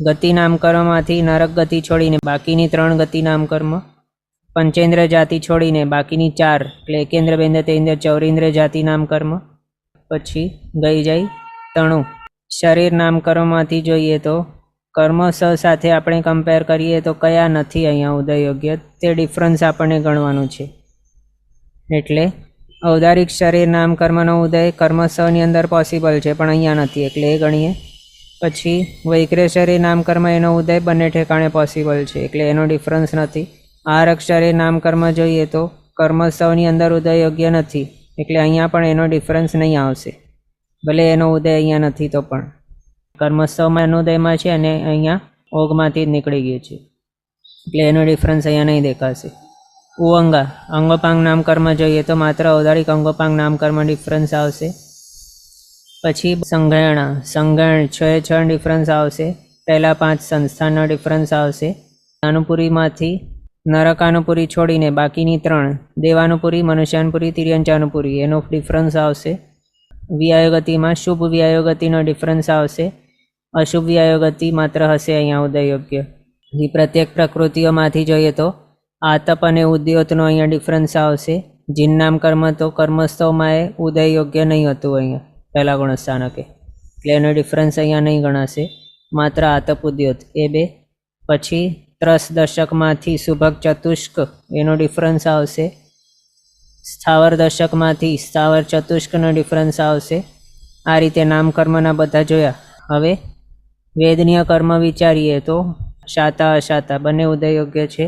Speaker 1: ગતિ નામ કર્મમાંથી નરક ગતિ છોડીને બાકીની 3 ગતિ નામ કર્મ, પંચેન્દ્ર જાતિ છોડીને બાકીની 4, એટલે એકેન્દ્ર, બેન્દ્ર, તેન્દ્ર, ચૌરેન્દ્ર જાતિ નામ કર્મ. પછી ગઈ જાય 3 શરીર નામ કર્મમાંથી જોઈએ તો કર્મોત્સવ સાથે આપણે કમ્પેર કરીએ તો કયા નથી અહીંયા ઉદયયોગ્ય, તે ડિફરન્સ આપણને ગણવાનું છે. એટલે ઔદારિક શરીર નામ કર્મનો ઉદય કર્મોત્સવની અંદર પોસિબલ છે, પણ અહીંયા નથી, એટલે એ ગણીએ. પછી વૈક્રય શરીર નામ કર્મ એનો ઉદય બંને ઠેકાણે પોસિબલ છે, એટલે એનો ડિફરન્સ નથી. આરક શરીર નામ કર્મ જોઈએ તો કર્મોત્સવની અંદર ઉદયયોગ્ય નથી, એટલે અહીંયા પણ એનો ડિફરન્સ નહીં આવશે, ભલે એનો ઉદય અહીંયા નથી તો પણ. કર્મોત્સવમાં એનો ઉદયમાં છે અને અહીંયા ઓગમાંથી જ નીકળી ગયું છે, એટલે એનો ડિફરન્સ અહીંયા નહીં દેખાશે. ઉઅંગા અંગોપાંગ નામ કર્મ જોઈએ તો માત્ર ઔદારિક અંગોપાંગ નામ કર્મ ડિફરન્સ આવશે. પછી સંઘયણ 6 ડિફરન્સ આવશે. પહેલા 5 સંસ્થાનનો ડિફરન્સ આવશે. અનુપુરીમાંથી નરકાનુપુરી છોડીને બાકીની 3 દેવાનુપુરી, મનુષ્યાનુપુરી, તિર્યંચાનુપુરી એનો ડિફરન્સ આવશે. વ્યાયોગતિમાં શુભ વ્યાયોગતિનો ડિફરન્સ આવશે. અશુભ વ્યાયોગતિ માત્ર હશે અહીંયા ઉદયયોગ્ય. પ્રત્યેક પ્રકૃતિઓમાંથી જોઈએ તો આતપ અને ઉદ્યોતનો અહીંયા ડિફરન્સ આવશે. જીન નામ કર્મ તો કર્મસ્થવમાં એ ઉદયયોગ્ય નહીં હતું અહીંયા પહેલા ગુણસ્થાનકે, એટલે એનો ડિફરન્સ અહીંયા નહીં ગણાશે, માત્ર આતપ ઉદ્યોત એ 2. પછી ત્રસ દશકમાંથી સુભગ ચતુષ્ક એનો ડિફરન્સ આવશે. સ્થાવર દશકમાંથી સ્થાવર ચતુષ્કનો ડિફરન્સ આવશે. આ રીતે નામકર્મના બધા જોયા. હવે વેદનીય કર્મ વિચારીએ તો શાતા અશાતા બંને ઉદયયોગ્ય છે.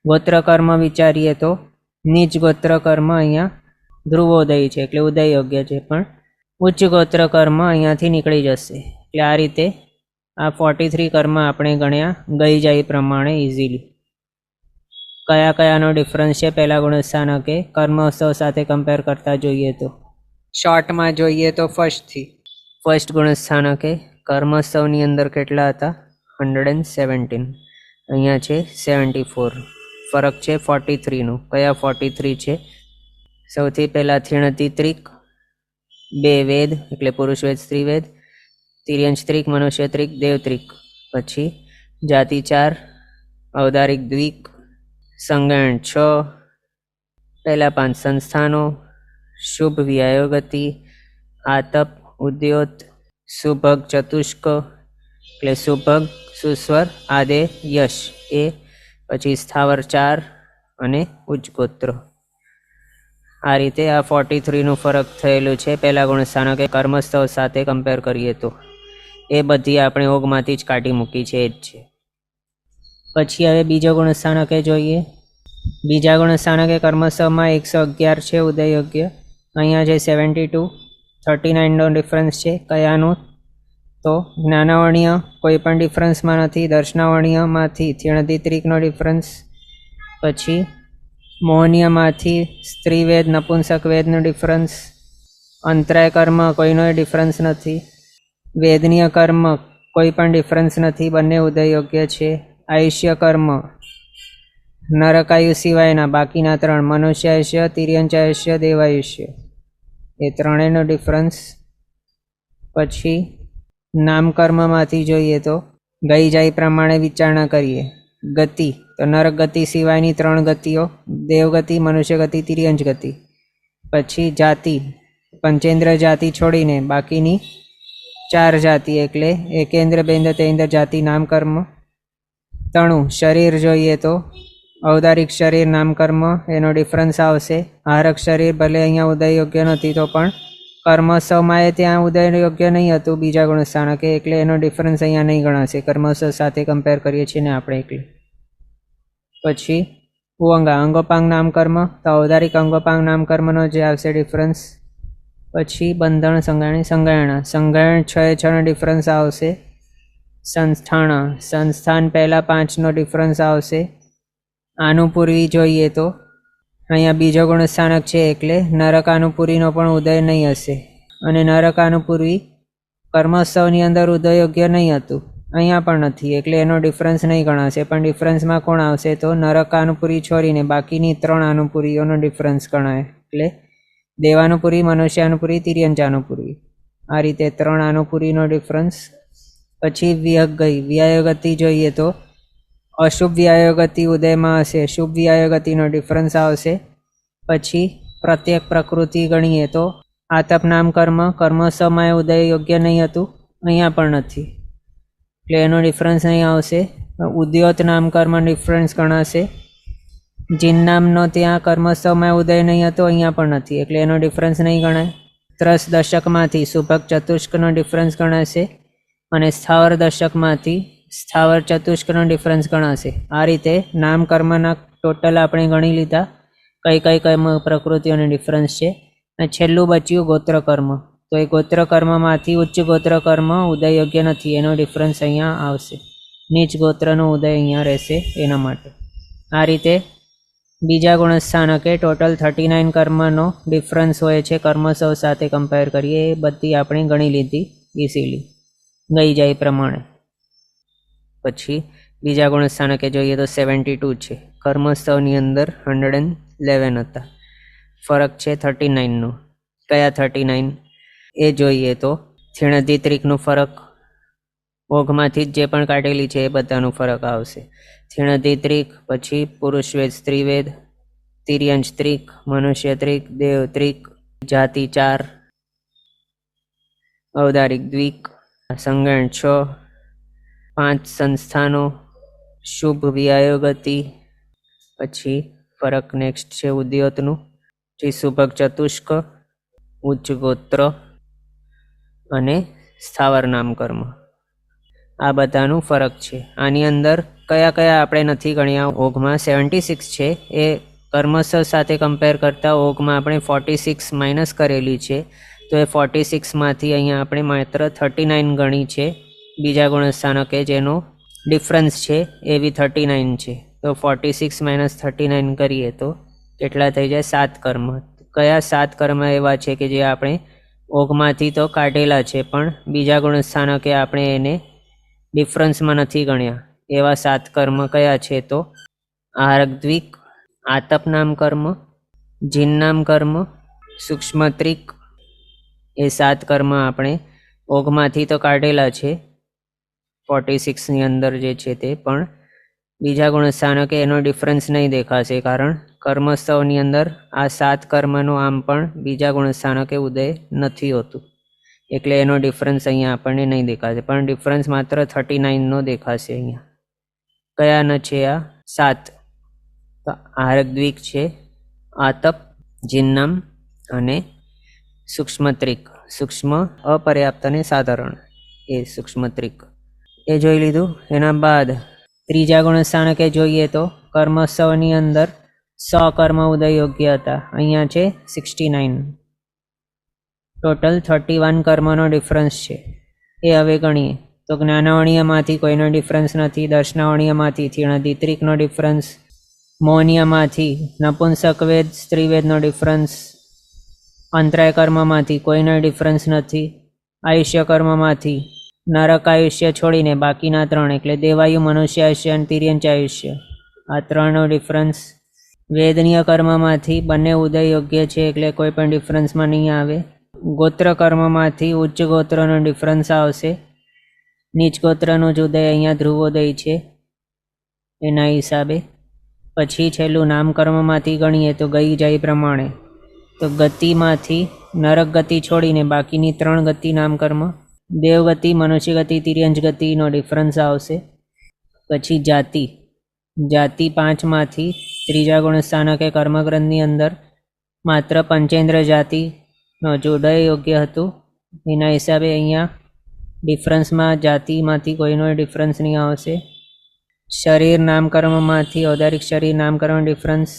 Speaker 1: ગોત્ર કર્મ વિચારીએ તો નીચ ગોત્ર કર્મ અહીંયા ધ્રુવોદય છે, એટલે ઉદયયોગ્ય છે, પણ ઉચ્ચ ગોત્ર કર્મ અહીંયાથી નીકળી જશે. એટલે આ રીતે આ 43 કર્મ આપણે ગણ્યા ગઈ જાય પ્રમાણે ઇઝીલી. કયા કયાનો ડિફરન્સ છે પહેલા ગુણસ્થાનકે કર્મોત્સવ સાથે કમ્પેર કરતા જોઈએ તો શોર્ટમાં જોઈએ તો ફર્સ્ટ ગુણસ્થાનકે કર્મોત્સવની અંદર કેટલા હતા? 117, અહીંયા છે 74. ફરક છે 43નો. કયા 43 છે? સૌથી પહેલાં થીણતિત્રિક, 2 વેદ એટલે પુરુષવેદ સ્ત્રીવેદ, તિર્યંચત્રિક, મનુષ્યત્રિક, દેવત્રિક. પછી જાતિ 4, ઔદારિક દ્વિક, સંગણ 6, પહેલા 5 સંસ્થાનો, શુભ વ્યાયો ગતિ, આતપ, ઉદ્યોત, સુભગ ચતુષ્ક એટલે સુભગ, સુસ્વર, આદે, યશ એ, પછી સ્થાવર 4 અને ઉચ્ચગોત્ર. આ રીતે આ 43નું ફરક થયેલું છે પહેલા ગુણસ્થાનકે કર્મસ્થવ સાથે કમ્પેર કરીએ તો. એ બધી આપણે ઓગમાંથી જ કાઢી મૂકી છે, એ જ છે. પછી હવે બીજો ગુણસ્થાનકે જોઈએ. બીજા ગુણસ્થાનકે કર્મસ્થવમાં 111 છે ઉદય યોગ્ય, અહીંયા છે 72, 39નો ડિફરન્સ છે. કયાનું? તો જ્ઞાનાવર્ણીય કોઈ પણ ડિફરન્સમાં નથી, દર્શનાવર્ણીયમાંથી થીણધિત્રિકનો ડિફરન્સ, પછી મોહનીયમાંથી સ્ત્રીવેદ નપુંસક વેદનો ડિફરન્સ, અંતરાય કર્મ કોઈનો ડિફરન્સ નથી, વેદનીય કર્મ કોઈ પણ ડિફરન્સ નથી, બંને ઉદય યોગ્ય છે. આયુષ્ય કર્મ નરકાયુ સિવાયના બાકીના 3 મનુષ્યાયુષ્ય, તિર્યંચાયુષ્ય, દેવાયુષ્ય એ ત્રણેયનો ડિફરન્સ. પછી નામકર્મમાંથી જોઈએ તો ગઈ જાય પ્રમાણે વિચારણા કરીએ. ગતિ તો નરક ગતિ સિવાયની 3 ગતિઓ, દેવગતિ, મનુષ્ય ગતિ, તિર્યંચ ગતિ. પછી જાતિ, પંચેન્દ્ર જાતિ છોડીને બાકીની 4 જાતિ એટલે એકેન્દ્ર, બેન્દ્ર, તેન્દ્ર જાતિ નામકર્મ. તણું શરીર જોઈએ તો ઔદારિક શરીર નામકર્મ એનો ડિફરન્સ આવશે. આહારક શરીર ભલે અહીંયા ઉદય યોગ્ય નથી તો પણ કર્મસ્થવમાં એ ત્યાં ઉદય યોગ્ય નહીં હતું બીજા ગુણસ્થાનકે, એટલે એનો ડિફરન્સ અહીંયા નહીં ગણાશે. કર્મસ્થવ સાથે કમ્પેર કરીએ છીએ ને આપણે એટલે. પછી ઉઅંગા અંગોપાંગ નામકર્મ, તો ઔદારિક અંગોપાંગ નામકર્મનો જે આવશે ડિફરન્સ. પછી બંધણ સંગાયણી સંગાયણા, સંગાયણ 6 ડિફરન્સ આવશે. સંસ્થાણા સંસ્થાન પહેલા 5નો ડિફરન્સ આવશે. આનુપૂર્વી જોઈએ તો અહીંયા બીજો ગુણસ્થાનક છે એટલે નરક આનુપૂરીનો પણ ઉદય નહીં હશે, અને નરક આનુપૂર્વી કર્મસ્થવની અંદર ઉદય યોગ્ય નહીં હતું, અહીંયા પણ નથી, એટલે એનો ડિફરન્સ નહીં ગણાશે. પણ ડિફરન્સમાં કોણ આવશે તો નરક આનુપૂરી છોડીને બાકીની 3 આનુપૂરીઓનો ડિફરન્સ ગણાય, એટલે દેવાનુપૂરી, મનુષ્યાનુપૂરી, તિર્યંચાનુપૂરી. આ રીતે 3 આનુપૂરીનો ડિફરન્સ. પછી વિહગઈ વ્યાયોગતિ જોઈએ તો અશુભ વ્યાયોગતિ ઉદયમાં હશે, શુભ વ્યાયોગતિનો ડિફરન્સ આવશે. પછી પ્રત્યેક પ્રકૃતિ ગણીએ તો આતપ નામ કર્મ કર્મસ્થવમાં ઉદય યોગ્ય નહીં હતું, અહીંયા પણ નથી, એટલે એનો ડિફરન્સ નહીં આવશે. ઉદ્યોત નામ કર્મ ડિફરન્સ ગણાશે. જીન નામનો ત્યાં કર્મસ્થવમાં ઉદય નહીં હતો, અહીંયા પણ નથી, એટલે એનો ડિફરન્સ નહીં ગણાય. ત્રસ દશકમાંથી સુભગ ચતુષ્કનો ડિફરન્સ ગણાશે, અને સ્થાવર દશકમાંથી સ્થાવર ચતુષ્કનો ડિફરન્સ ગણાશે. આ રીતે નામ કર્મના ટોટલ આપણે ગણી લીધા કઈ કઈ કર્મ પ્રકૃતિઓની ડિફરન્સ છે. અને છેલ્લું બચ્યું ગોત્ર કર્મ, તો એ ગોત્ર કર્મમાંથી ઉચ્ચ ગોત્ર કર્મ ઉદય યોગ્ય નથી, એનો ડિફરન્સ અહીંયા આવશે. નીચ ગોત્રનો ઉદય અહીંયા રહેશે એના માટે. આ રીતે બીજા ગુણસ્થાનકે ટોટલ 39 કર્મનો ડિફરન્સ હોય છે કર્મસવ સાથે કમ્પેર કરીએ, એ બધી આપણે ગણી લીધી ઇઝીલી ગઈ જાય પ્રમાણે. પછી બીજા ગુણસ્થાનકે જોઈએ તો 72 છે, કર્મસ્થવની અંદર 111 હતા, ફરક છે 39નો. કયા 39 એ જોઈએ તો થીણધિત્રિકનું ફરક, ઓઘમાંથી જ જે પણ કાઢેલી છે એ બધાનું ફરક આવશે. થીણધિત્રિક, પછી પુરુષવેદ, સ્ત્રીવેદ, તિર્યંચ ત્રિક, મનુષ્ય ત્રિક, દેવ ત્રિક, જાતિ 4, ઔદારિક દ્વિક, સંગણ 6, 5 સંસ્થાનો, શુભ વ્યાયોગતિ. પછી ફરક નેક્સ્ટ છે ઉદ્યોતનું, પછી સુભગ ચતુષ્ક, ઉચ્ચ ગોત્ર અને સ્થાવર નામકર્મ. આ બધાનું ફરક છે. આની અંદર કયા કયા આપણે નથી ગણ્યા, ઓઘમાં 76 છે, એ કર્મસવ સાથે કમ્પેર કરતાં ઓઘમાં આપણે 46 માઇનસ કરેલી છે, તો એ 46માંથી અહીંયા આપણે માત્ર 39 ગણી છે બીજા ગુણસ્થાનકે, જેનો ડિફરન્સ છે એ બી 39 છે. તો 46 માઇનસ 39 કરીએ તો કેટલા થઈ જાય? 7 કર્મ. કયા 7 કર્મ એવા છે કે જે આપણે ઓઘમાંથી તો કાઢેલા છે પણ બીજા ગુણસ્થાનકે આપણે એને ડિફરન્સમાં નથી ગણ્યા, એવા 7 કર્મ કયા છે? તો આહારક દ્વિક, આતપ નામ કર્મ, જીન નામ કર્મ, સૂક્ષ્મત્રિક, એ 7 કર્મ આપણે ઓઘમાંથી તો કાઢેલા છે 46ની અંદર જે છે તે, પણ બીજા ગુણસ્થાનકે એનો ડિફરન્સ નહીં દેખાશે, કારણ કર્મસ્થવની અંદર આ 7 કર્મનો આમ પણ બીજા ગુણસ્થાનકે ઉદય નથી હોતું, એટલે એનો ડિફરન્સ અહીંયા આપણને નહીં દેખાશે. પણ ડિફરન્સ માત્ર 39નો દેખાશે. અહીંયા કયા ન છે આ 7? તો આરગ્દ્વિક છે, આતપ, જિન્નમ અને સૂક્ષ્મત્રિક. સૂક્ષ્મ, અપર્યાપ્ત અને સાધારણ એ સૂક્ષ્મત્રિક એ જોઈ લીધું. એના બાદ ત્રીજા ગુણસ્થાનકે જોઈએ તો કર્મસ્થવની અંદર 100 કર્મ ઉદય યોગ્ય હતા, અહીંયા છે 69. ટોટલ 31 કર્મનો ડિફરન્સ છે. એ હવે ગણીએ તો જ્ઞાનાવણીયમાંથી કોઈનો ડિફરન્સ નથી, દર્શનાવણીયમાંથી થીણદિત્રિકનો ડિફરન્સ, મૌનીયમાંથી નપુંસકવેદ સ્ત્રીવેદનો ડિફરન્સ, અંતરાય કર્મમાંથી કોઈનો ડિફરન્સ નથી, આયુષ્ય કર્મમાંથી નરક આયુષ્ય છોડીને બાકીના 3 એટલે દેવાયુ, મનુષ્ય આયુષ્ય અને તિર્યંચ આયુષ્ય, આ 3નો ડિફરન્સ. વેદનીય કર્મમાંથી બંને ઉદય યોગ્ય છે એટલે કોઈ પણ ડિફરન્સમાં નહીં આવે. ગોત્ર કર્મમાંથી ઉચ્ચ ગોત્રનો ડિફરન્સ આવશે, નીચ ગોત્રનું જ ઉદય અહીંયા ધ્રુવોદય છે એના હિસાબે. પછી છેલ્લું નામકર્મમાંથી ગણીએ તો ગઈ જાય પ્રમાણે, તો ગતિમાંથી નરક ગતિ છોડીને બાકીની 3 ગતિ નામકર્મ, દેવગતિ, મનુષ્ય ગતિ, તિર્યંચ ગતિનો ડિફરન્સ આવશે. પછી જાતિ, જાતિ 5માંથી ત્રીજા ગુણસ્થાનકે કર્મગ્રંથની અંદર માત્ર પંચેન્દ્ર જાતિનો જ ઉદય યોગ્ય હતું, એના હિસાબે અહીંયા ડિફરન્સમાં જાતિમાંથી કોઈનો ડિફરન્સ નહીં આવશે. શરીર નામકર્મમાંથી ઔદારિક શરીર નામકર્મ ડિફરન્સ,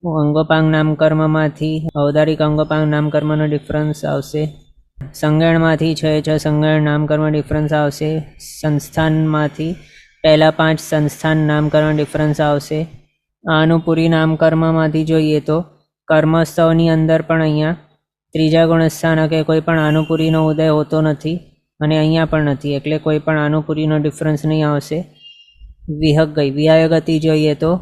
Speaker 1: અંગોપાંગ નામકર્મમાંથી ઔદારિક અંગોપાંગ નામકર્મનો ડિફરન્સ આવશે. સંગણમાંથી 6 સંગણ નામકર્મ ડિફરન્સ આવશે. સંસ્થાનમાંથી પહેલા 5 સંસ્થાન નામકર્મ ડિફરન્સ આવશે. આનુપુરી નામકર્મમાંથી જોઈએ તો કર્મસ્થવની અંદર પણ અહીંયા ત્રીજા ગુણસ્થાનકે કોઈ પણ આનુપુરીનો ઉદય હોતો નથી અને અહીંયા પણ નથી, એટલે કોઈ પણ આનુપુરીનો ડિફરન્સ નહીં આવશે. વિહગ ગઈ, વ્યાયગતિ જોઈએ તો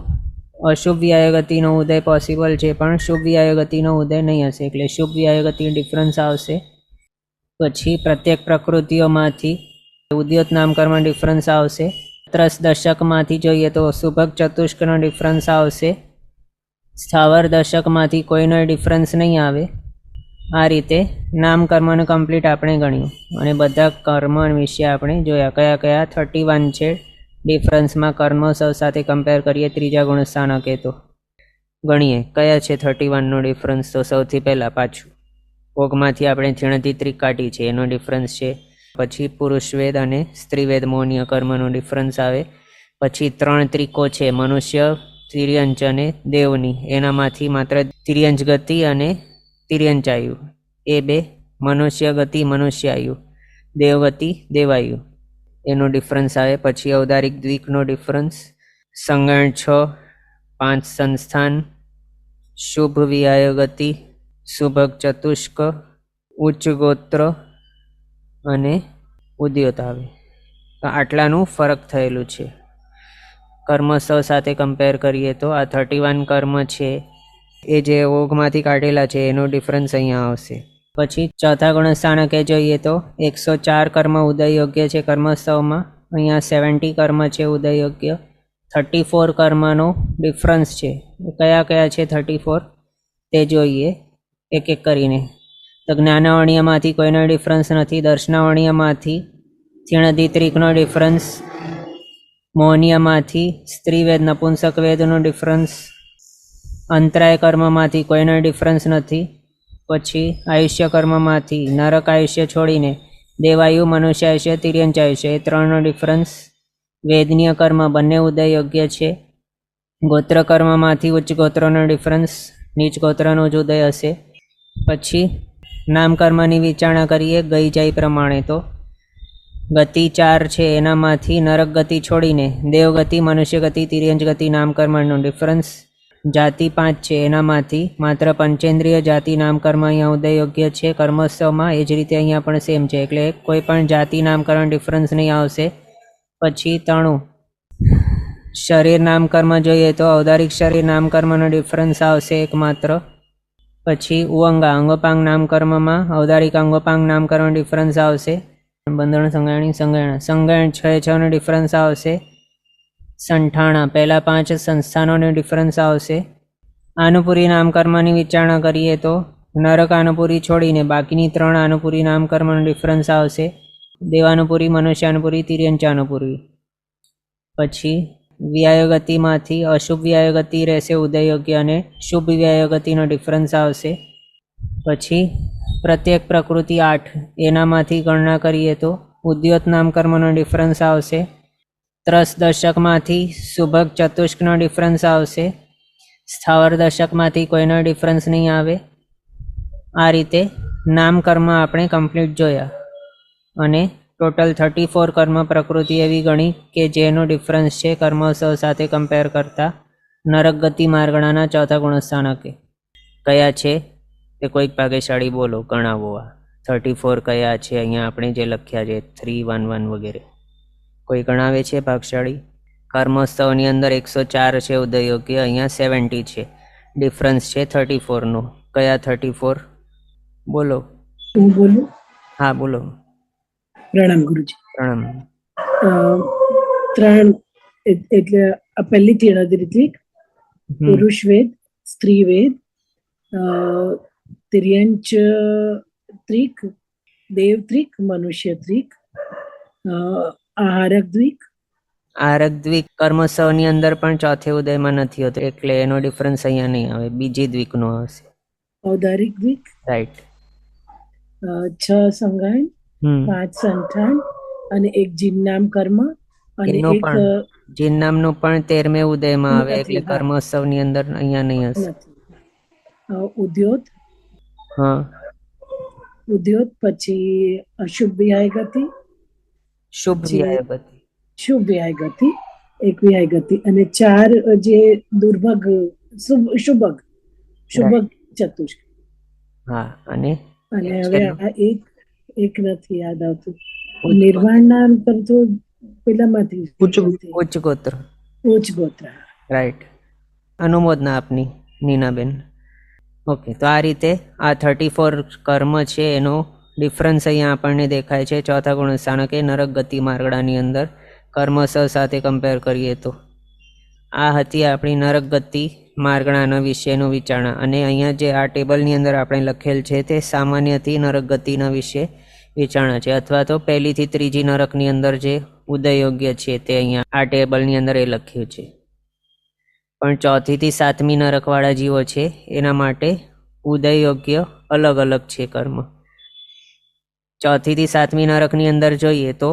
Speaker 1: અશુભ વ્યાયગતિનો ઉદય પોસિબલ છે પણ શુભ વ્યાયગતિનો ઉદય નહીં હશે, એટલે શુભ વ્યાયગતિ ડિફરન્સ આવશે. પછી પ્રત્યેક પ્રકૃતિઓમાંથી ઉદ્યોત નામકર્મ ડિફરન્સ આવશે. ત્રસ દશકમાંથી જોઈએ તો સુભગ ચતુષ્કનો ડિફરન્સ આવશે. સ્થાવર દશકમાંથી કોઈનો ડિફરન્સ નહીં આવે. આ રીતે નામકર્મનું કમ્પ્લીટ આપણે ગણ્યું અને બધા કર્મ વિશે આપણે જોયા કયા કયા 31 છે ડિફરન્સમાં કર્મોત્સવ સાથે કમ્પેર કરીએ ત્રીજા ગુણસ્થાનકે. તો ગણીએ કયા છે 31નો ડિફરન્સ. તો સૌથી પહેલાં પાછું ભોગમાંથી આપણે થીણદિત્રિક કાઢી છે, એનો ડિફરન્સ છે. પછી પુરુષવેદ અને સ્ત્રીવેદ મૌનીય કર્મનો ડિફરન્સ આવે. પછી 3 ત્રિકો છે, મનુષ્ય, તિર્યંચ અને દેવની, એનામાંથી માત્ર તિર્યંચ ગતિ અને તિર્યંચાયુ એ 2, મનુષ્ય ગતિ મનુષ્યાયુ, દેવગતિ દેવાયુ, એનો ડિફરન્સ આવે. પછી ઔદારિક દ્વિકનો ડિફરન્સ, સંગણ 6, 5 સંસ્થાન, શુભ વિહાય ગતિ, સુભગ ચતુષ્ક, ઉચ્ચ ગોત્ર અને ઉદ્યોત આવે. તો આટલાનું ફરક થયેલું છે. કર્મોત્સવ સાથે કમ્પેર કરીએ તો આ 31 કર્મ છે એ જે ઓઘમાંથી કાઢેલા છે એનો ડિફરન્સ અહીંયા આવશે. પછી ચોથા ગુણસ્થાનકે જોઈએ તો 104 કર્મ ઉદય યોગ્ય છે કર્મોત્સવમાં, અહીંયા 70 કર્મ છે ઉદય યોગ્ય. 34 કર્મનો ડિફરન્સ છે. કયા કયા છે 34 તે જોઈએ એક એક કરીને. તો જ્ઞાનાવણીયમાંથી કોઈનો ડિફરન્સ નથી, દર્શનાવણીયમાંથી થીણદિત્રિકનો ડિફરન્સ, મૌનીયમાંથી સ્ત્રીવેદ નપુંસક વેદનો ડિફરન્સ, અંતરાય કર્મમાંથી કોઈનો ડિફરન્સ નથી. પછી આયુષ્ય કર્મમાંથી નરક આયુષ્ય છોડીને દેવાયુ, મનુષ્ય આયુષ્ય, તિર્યંચ આયુષ્ય, એ 3નો ડિફરન્સ. વેદનીય કર્મ બંને ઉદય યોગ્ય છે. ગોત્ર કર્મમાંથી ઉચ્ચ ગોત્રનો ડિફરન્સ, નીચ ગોત્રનો જ ઉદય હશે. પછી નામકર્મની વિચારણા કરીએ ગઈ જાય પ્રમાણે, તો ગતિ 4 છે એનામાંથી નરક ગતિ છોડીને દેવગતિ, મનુષ્ય ગતિ, તિર્યંચ ગતિ નામકર્મનો ડિફરન્સ. જાતિ 5 છે એનામાંથી માત્ર પંચેન્દ્રિય જાતિ નામકર્મ અહીંયા ઉદય યોગ્ય છે કર્મોત્સવમાં, એ જ રીતે અહીંયા પણ સેમ છે, એટલે કોઈ પણ જાતિ નામકરણ ડિફરન્સ નહીં આવશે. પછી 3 શરીર નામકર્મ જોઈએ તો ઔદારિક શરીર નામકર્મનો ડિફરન્સ આવશે એકમાત્ર. પછી ઉઅંગા અંગોપાંગ નામકર્મમાં ઔદારિક અંગોપાંગ નામકર્મ ડિફરન્સ આવશે. બંધણ સંગણી સંગણ 6 નો ડિફરન્સ આવશે. સંઠાણા પહેલા 5 સંસ્થાનોની ડિફરન્સ આવશે. આનુપુરી નામકર્મની વિચારણા કરીએ તો નરક આનુપુરી છોડીને બાકીની 3 આનુપુરી નામકર્મનો ડિફરન્સ આવશે. દેવાનુપુરી, મનુષ્યાનુપુરી, તિર્યંચાનુપુરી. પછી વ્યાયોગતિમાંથી અશુભ વ્યાયોગતિ રહેશે ઉદયયોગ્ય અને શુભ વ્યાયોગતિનો ડિફરન્સ આવશે. પછી પ્રત્યેક પ્રકૃતિ 8 એનામાંથી ગણના કરીએ તો ઉદ્યોત નામકર્મનો ડિફરન્સ આવશે. ત્રસ દશકમાંથી સુભગ ચતુષ્કનો ડિફરન્સ આવશે. સ્થાવર દશકમાંથી કોઈનો ડિફરન્સ નહીં આવે. આ રીતે નામકર્મ આપણે કમ્પ્લીટ જોયા અને ટોટલ 34 કર્મ પ્રકૃતિ એવી ગણી કે જેનો ડિફરન્સ છે કર્મોત્સવ સાથે કમ્પેર કરતા નરક ગતિ માર્ગણાના ચોથા ગુણસ્થાનકે. કયા છે તે કોઈક ભાગ્યશાળી બોલો, ગણાવો. આ 34 કયા છે અહીંયા આપણે જે લખ્યા છે 3, 1, 1 વગેરે કોઈ ગણાવે છે ભાગશાળી? કર્મોત્સવની અંદર 104 છે ઉદયયોગ્ય, અહીંયા 70 છે. ડિફરન્સ છે 34નો. કયા 34 બોલો?
Speaker 2: હું બોલું?
Speaker 1: હા બોલો.
Speaker 2: પ્રણામ ગુરુજી.
Speaker 1: પ્રણામ.
Speaker 2: 3 એટલે આ પહેલી તિર્યક, પુરુષ વેદ, સ્ત્રી વેદ, તિર્યંચ ત્રિક, દેવ ત્રિક, મનુષ્ય ત્રિક, આહારક દ્વિક.
Speaker 1: આહારક દ્વિક કર્મોત્સવની અંદર પણ ચોથે ઉદયમાં નથી હોતો એટલે એનો ડિફરન્સ અહીંયા નહીં આવે, બીજી દ્વિકનો આવશે.
Speaker 2: ઔદારિક દ્વિક,
Speaker 1: રાઈટ.
Speaker 2: 6 સંગાયન, 5 સંઠાણ અને 1 જીનનામ કર્મ અને એક
Speaker 1: જીનનામનું પણ 13મે ઉદયમાં આવે એટલે કર્મોત્સવની અંદર અહીંયા નહીં હશે.
Speaker 2: ઉદ્યોત, ઉદ્યોત પછી અશુભ વ્યાયગતિ,
Speaker 1: શુભ વ્યાયગતિ,
Speaker 2: શુભ વ્યાયગતિ, 1 વ્યાયગતિ અને 4 જે દુર્ભગ શુભગ ચતુષ્ક.
Speaker 1: હા અને
Speaker 2: હવે આ એક નથી યાદ આવતું. નિર્વાણ નામ તો પેલામાંથી
Speaker 1: ઉચ્ચ ગોત્ર. રાઈટ. અનુમોદના આપની નીનાબેન. ઓકે, તો આ રીતે આ 34 કર્મ છે એનો ડિફરન્સ અહીંયા આપણને દેખાય છે ચોથા ગુણસ્થાનકે નરક ગતિ માર્ગડાની અંદર કર્મોત્સવ સાથે કમ્પેર કરીએ તો. આ હતી આપણી નરક ગતિ માર્ગણાના વિશેનું વિચારણા અને અહીંયા જે આ ટેબલની અંદર આપણે લખેલ છે તે સામાન્યથી નરક ગતિના વિશે વિચારણા છે, અથવા તો પહેલીથી ત્રીજી નરકની અંદર જે ઉદયયોગ્ય છે તે અહીંયા આ ટેબલની અંદર એ લખ્યું છે. પણ ચોથીથી સાતમી નરકવાળા જીવો છે એના માટે ઉદયયોગ્ય અલગ અલગ છે કર્મ. ચોથીથી સાતમી નરકની અંદર જોઈએ તો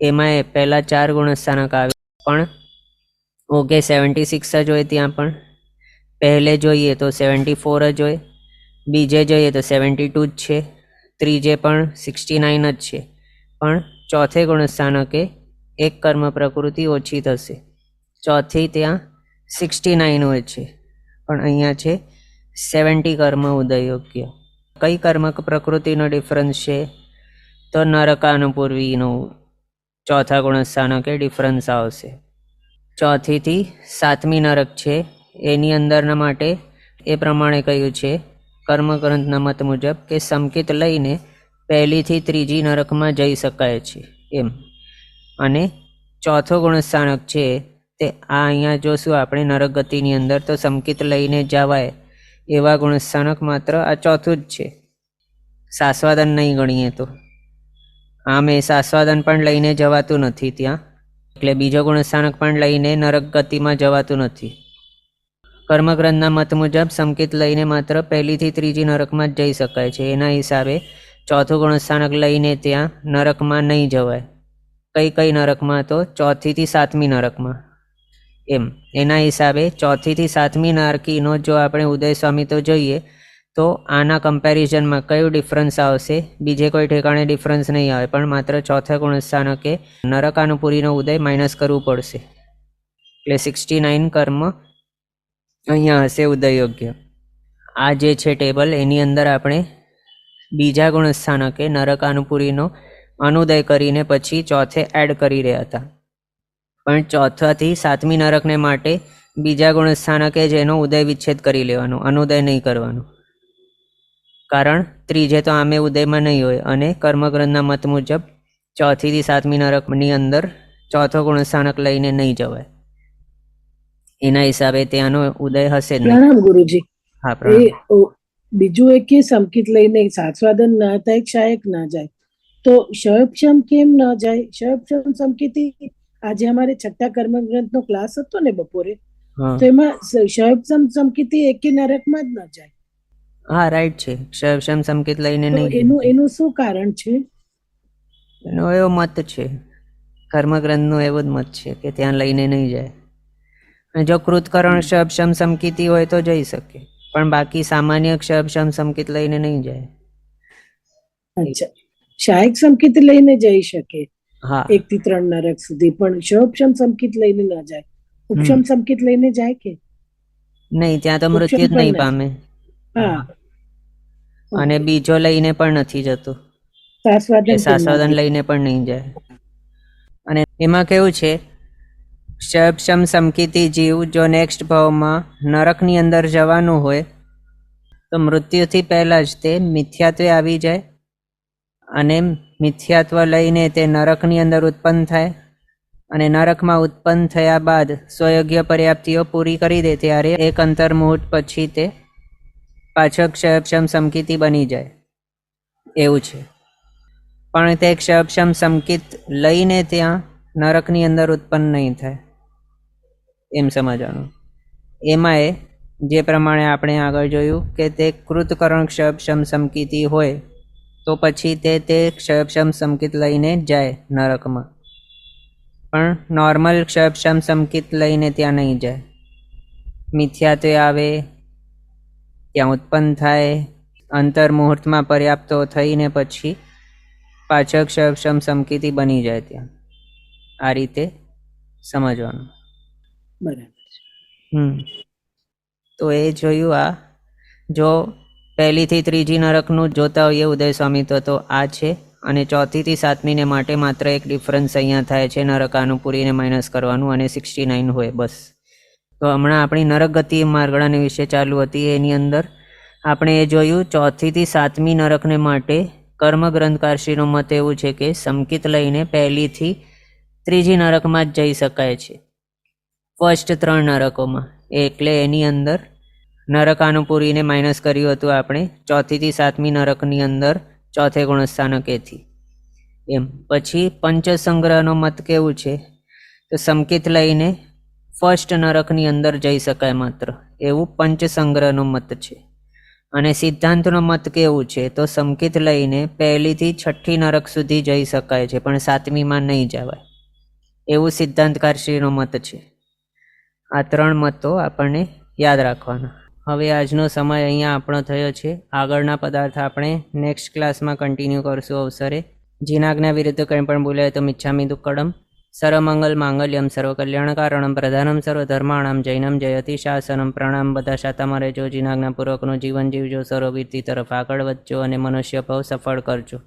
Speaker 1: એમાં પહેલા 4 ગુણસ્થાનક આવે પણ ઓકે 76 જ હોય. ત્યાં પણ પહેલે જોઈએ તો 74 જ હોય, બીજે જોઈએ તો 72 જ છે, ત્રીજે પણ 69 જ છે. પણ ચોથે ગુણસ્થાનકે એક કર્મ પ્રકૃતિ ઓછી થશે. ચોથી ત્યાં 69 હોય છે પણ અહીંયા છે 70 કર્મ ઉદયયોગ્ય. કઈ કર્મ પ્રકૃતિનો ડિફરન્સ છે તો નરકાનુપૂર્વીનો ચોથા ગુણસ્થાનકે ડિફરન્સ આવશે. ચોથીથી સાતમી નરક છે એની અંદરના માટે એ પ્રમાણે કહ્યું છે કર્મગ્રંથના મત મુજબ કે સંકિત લઈને પહેલીથી ત્રીજી નરકમાં જઈ શકાય છે એમ. અને ચોથો ગુણસ્થાનક છે તે આ અહીંયા જોશું આપણે નરક ગતિની અંદર તો સંકિત લઈને જવાય એવા ગુણસ્થાનક માત્ર આ ચોથું જ છે. સાસ્વાદન નહીં ગણીએ તો. આમ એ સાસ્વાદન પણ લઈને જવાતું નથી ત્યાં, એટલે બીજો ગુણસ્થાનક પણ લઈને નરક ગતિમાં જવાતું નથી. કર્મગ્રંથના મત મુજબ સંકિત લઈને માત્ર પહેલીથી ત્રીજી નરકમાં જ જઈ શકાય છે. એના હિસાબે ચોથું ગુણસ્થાનક લઈને ત્યાં નરકમાં નહીં જવાય. કઈ નરકમાં તો ચોથીથી સાતમી નરકમાં એમ. એના હિસાબે ચોથીથી સાતમી નરકીનો જો આપણે ઉદય સ્વામી તો જોઈએ તો આના કમ્પેરિઝનમાં કયું ડિફરન્સ આવશે? બીજે કોઈ ઠેકાણે ડિફરન્સ નહીં આવે પણ માત્ર ચોથા ગુણસ્થાનકે નરકાનુપુરીનો ઉદય માઇનસ કરવું પડશે. એટલે 69 કર્મ અહીંયા હશે ઉદયયોગ્ય. આ જે છે ટેબલ એની અંદર આપણે બીજા ગુણસ્થાનકે નરકાનુપુરીનો અનુદય કરીને પછી ચોથે એડ કરી રહ્યા હતા. પણ ચોથાથી સાતમી નરકને માટે બીજા ગુણસ્થાનકે જેનો ઉદય વિચ્છેદ કરી લેવાનો, અનુદય નહીં કરવાનો. કારણ ત્રીજે તો આમે ઉદયમાં નહીં હોય અને કર્મગ્રંથના મત મુજબ ચોથીથી સાતમી નરકની અંદર ચોથો ગુણસ્થાનક લઈને નહીં જવાય. એના હિસાબે ત્યાંનો ઉદય હશે જ નહીં.
Speaker 2: પ્રણામ ગુરુજી.
Speaker 1: હા,
Speaker 2: એ
Speaker 1: પ્રણામ.
Speaker 2: બીજું એક કે સંકિત લઈને સાસ્વાદન ના થાય, ક્ષાયક ના જાય, તો શયપશમ કેમ ન જાય? શયપશમ સંકિતિ આજે અમારે છઠ્ઠા કર્મગ્રંથ નો ક્લાસ હતો ને બપોરે,
Speaker 1: હા
Speaker 2: તો એમાં શયપશમ સંકિતિ એકે નરકમાં જ ન જાય.
Speaker 1: હા, રાઈટ છે. ક્ષયક્ષમ સંકેત લઈને
Speaker 2: તો
Speaker 1: નહીં
Speaker 2: એનું
Speaker 1: જાય.
Speaker 2: એનું શું કારણ છે?
Speaker 1: એનો એવો મત છે, કર્મગ્રંથનો એવો જ મત છે કે ત્યાં લઈને નહીં જાય. અને જો કૃતકરણ ક્ષયક્ષમ સંકિતિ હોય તો જઈ શકે, પણ બાકી સામાન્ય ક્ષયક્ષમ સંકેત લઈને નહીં જાય.
Speaker 2: અચ્છા, ક્ષાયક સંકિત લઈને જઈ શકે
Speaker 1: હા,
Speaker 2: 1 થી 3 નરક સુધી, પણ શયપશમ સંકિત લઈને ન જાય. ઉપશમ સંકિત લઈને જાય કે
Speaker 1: નહીં, ત્યાં તો મૃત્યુ જ
Speaker 2: ઉપશમ
Speaker 1: નહીં
Speaker 2: પણ
Speaker 1: પામે.
Speaker 2: હા,
Speaker 1: અને બીજો લઈને પણ નથી જતો,
Speaker 2: સાસ્વાદન
Speaker 1: એ સાસ્વાદન લઈને પણ નહીં જાય. અને એમાં કેવું છે, ક્ષયક્ષમ સંકિતિ જીવ જો નેક્સ્ટ ભાવમાં નરકની અંદર જવાનું હોય તો મૃત્યુથી પહેલા જ તે મિથ્યાત્વે આવી જાય, અને મિથ્યાત્વ લઈને તે નરકની અંદર ઉત્પન્ન થાય, અને નરકમાં ઉત્પન્ન થયા બાદ સ્વયોગ્ય પર્યાપ્તિઓ પૂરી કરી દે ત્યારે એક અંતર મુહૂર્ત પછી તે પાછો ક્ષયક્ષમ સંકિતિ બની જાય, એવું છે. પણ તે ક્ષયક્ષમ સંકિત લઈને ત્યાં નરકની અંદર ઉત્પન્ન નહીં થાય, એમ સમજવાનું. એમાં એ જે પ્રમાણે આપણે આગળ જોયું કે તે કૃતકરણ ક્ષયક્ષમ સંકિતિ હોય તો પછી તે ક્ષયક્ષમ સંકિત લઈને જાય નરકમાં, પણ નોર્મલ ક્ષયક્ષમ સંકિત લઈને ત્યાં નહીં જાય. મિથ્યાત્વે આવે, ત્યાં ઉત્પન્ન થાય, અંતર મુહૂર્તમાં પર્યાપ્તો થઈને પછી પાછળ ક્ષયક્ષમ સંકિતિ બની જાય ત્યાં. આ રીતે સમજવાનું.
Speaker 2: બરાબર.
Speaker 1: તો એ જોયું. આ જો પહેલીથી ત્રીજી નરકનું જોતા હોઈએ ઉદય સ્વામી તો આ છે, અને ચોથી થી સાતમીને માટે માત્ર એક ડિફરન્સ અહીંયા થાય છે, નરકાનુપુરીને માઇનસ કરવાનું અને 69 હોય બસ. તો હમણાં આપણી નરક ગતિ માર્ગળાની વિશે ચાલુ હતી, એની અંદર આપણે એ જોયું ચોથી થી સાતમી નરકને માટે કર્મગ્રંથકારશ્રીનું મત એવું છે કે સંકિત લઈને પહેલીથી ત્રીજી નરકમાં જ જઈ શકાય છે, ફર્સ્ટ 3 નરકોમાં. એટલે એની અંદર નરકાનુપુરીને માઇનસ કર્યું હતું આપણે ચોથી થી સાતમી નરકની અંદર ચોથે ગુણસ્થાનકેથી એમ. પછી પંચસંગ્રહનો મત કેવું છે, તો સંકિત લઈને ફર્સ્ટ નરકની અંદર જઈ શકાય માત્ર, એવું પંચસંગ્રહનો મત છે. અને સિદ્ધાંતનો મત કેવું છે, તો સંકિત લઈને પહેલીથી છઠ્ઠી નરક સુધી જઈ શકાય છે, પણ સાતમીમાં નહીં જવાય, એવું સિદ્ધાંતકારશ્રીનો મત છે. આ 3 મતો આપણને યાદ રાખવાના. હવે આજનો સમય અહીંયા આપણો થયો છે. આગળના પદાર્થ આપણે નેક્સ્ટ ક્લાસમાં કન્ટિન્યુ કરશું અવસરે. જીનાજ્ઞા વિરુદ્ધ કંઈ પણ બોલાય તો મિચ્છામિ દુક્કડમ. સર્વમંગલ માંગલ્યમ સર્વકલ્યાણકારણમ પ્રધાનમ સર્વધર્માણામ જૈનમ જયતિ શાસનમ. પ્રણામ. બધા શાતામાં રહેજો, જીનાજ્ઞાપૂર્વકનું જીવન જીવજો, સર્વવીરતી તરફ આગળ વધજો અને મનુષ્ય ભાવ સફળ કરજો.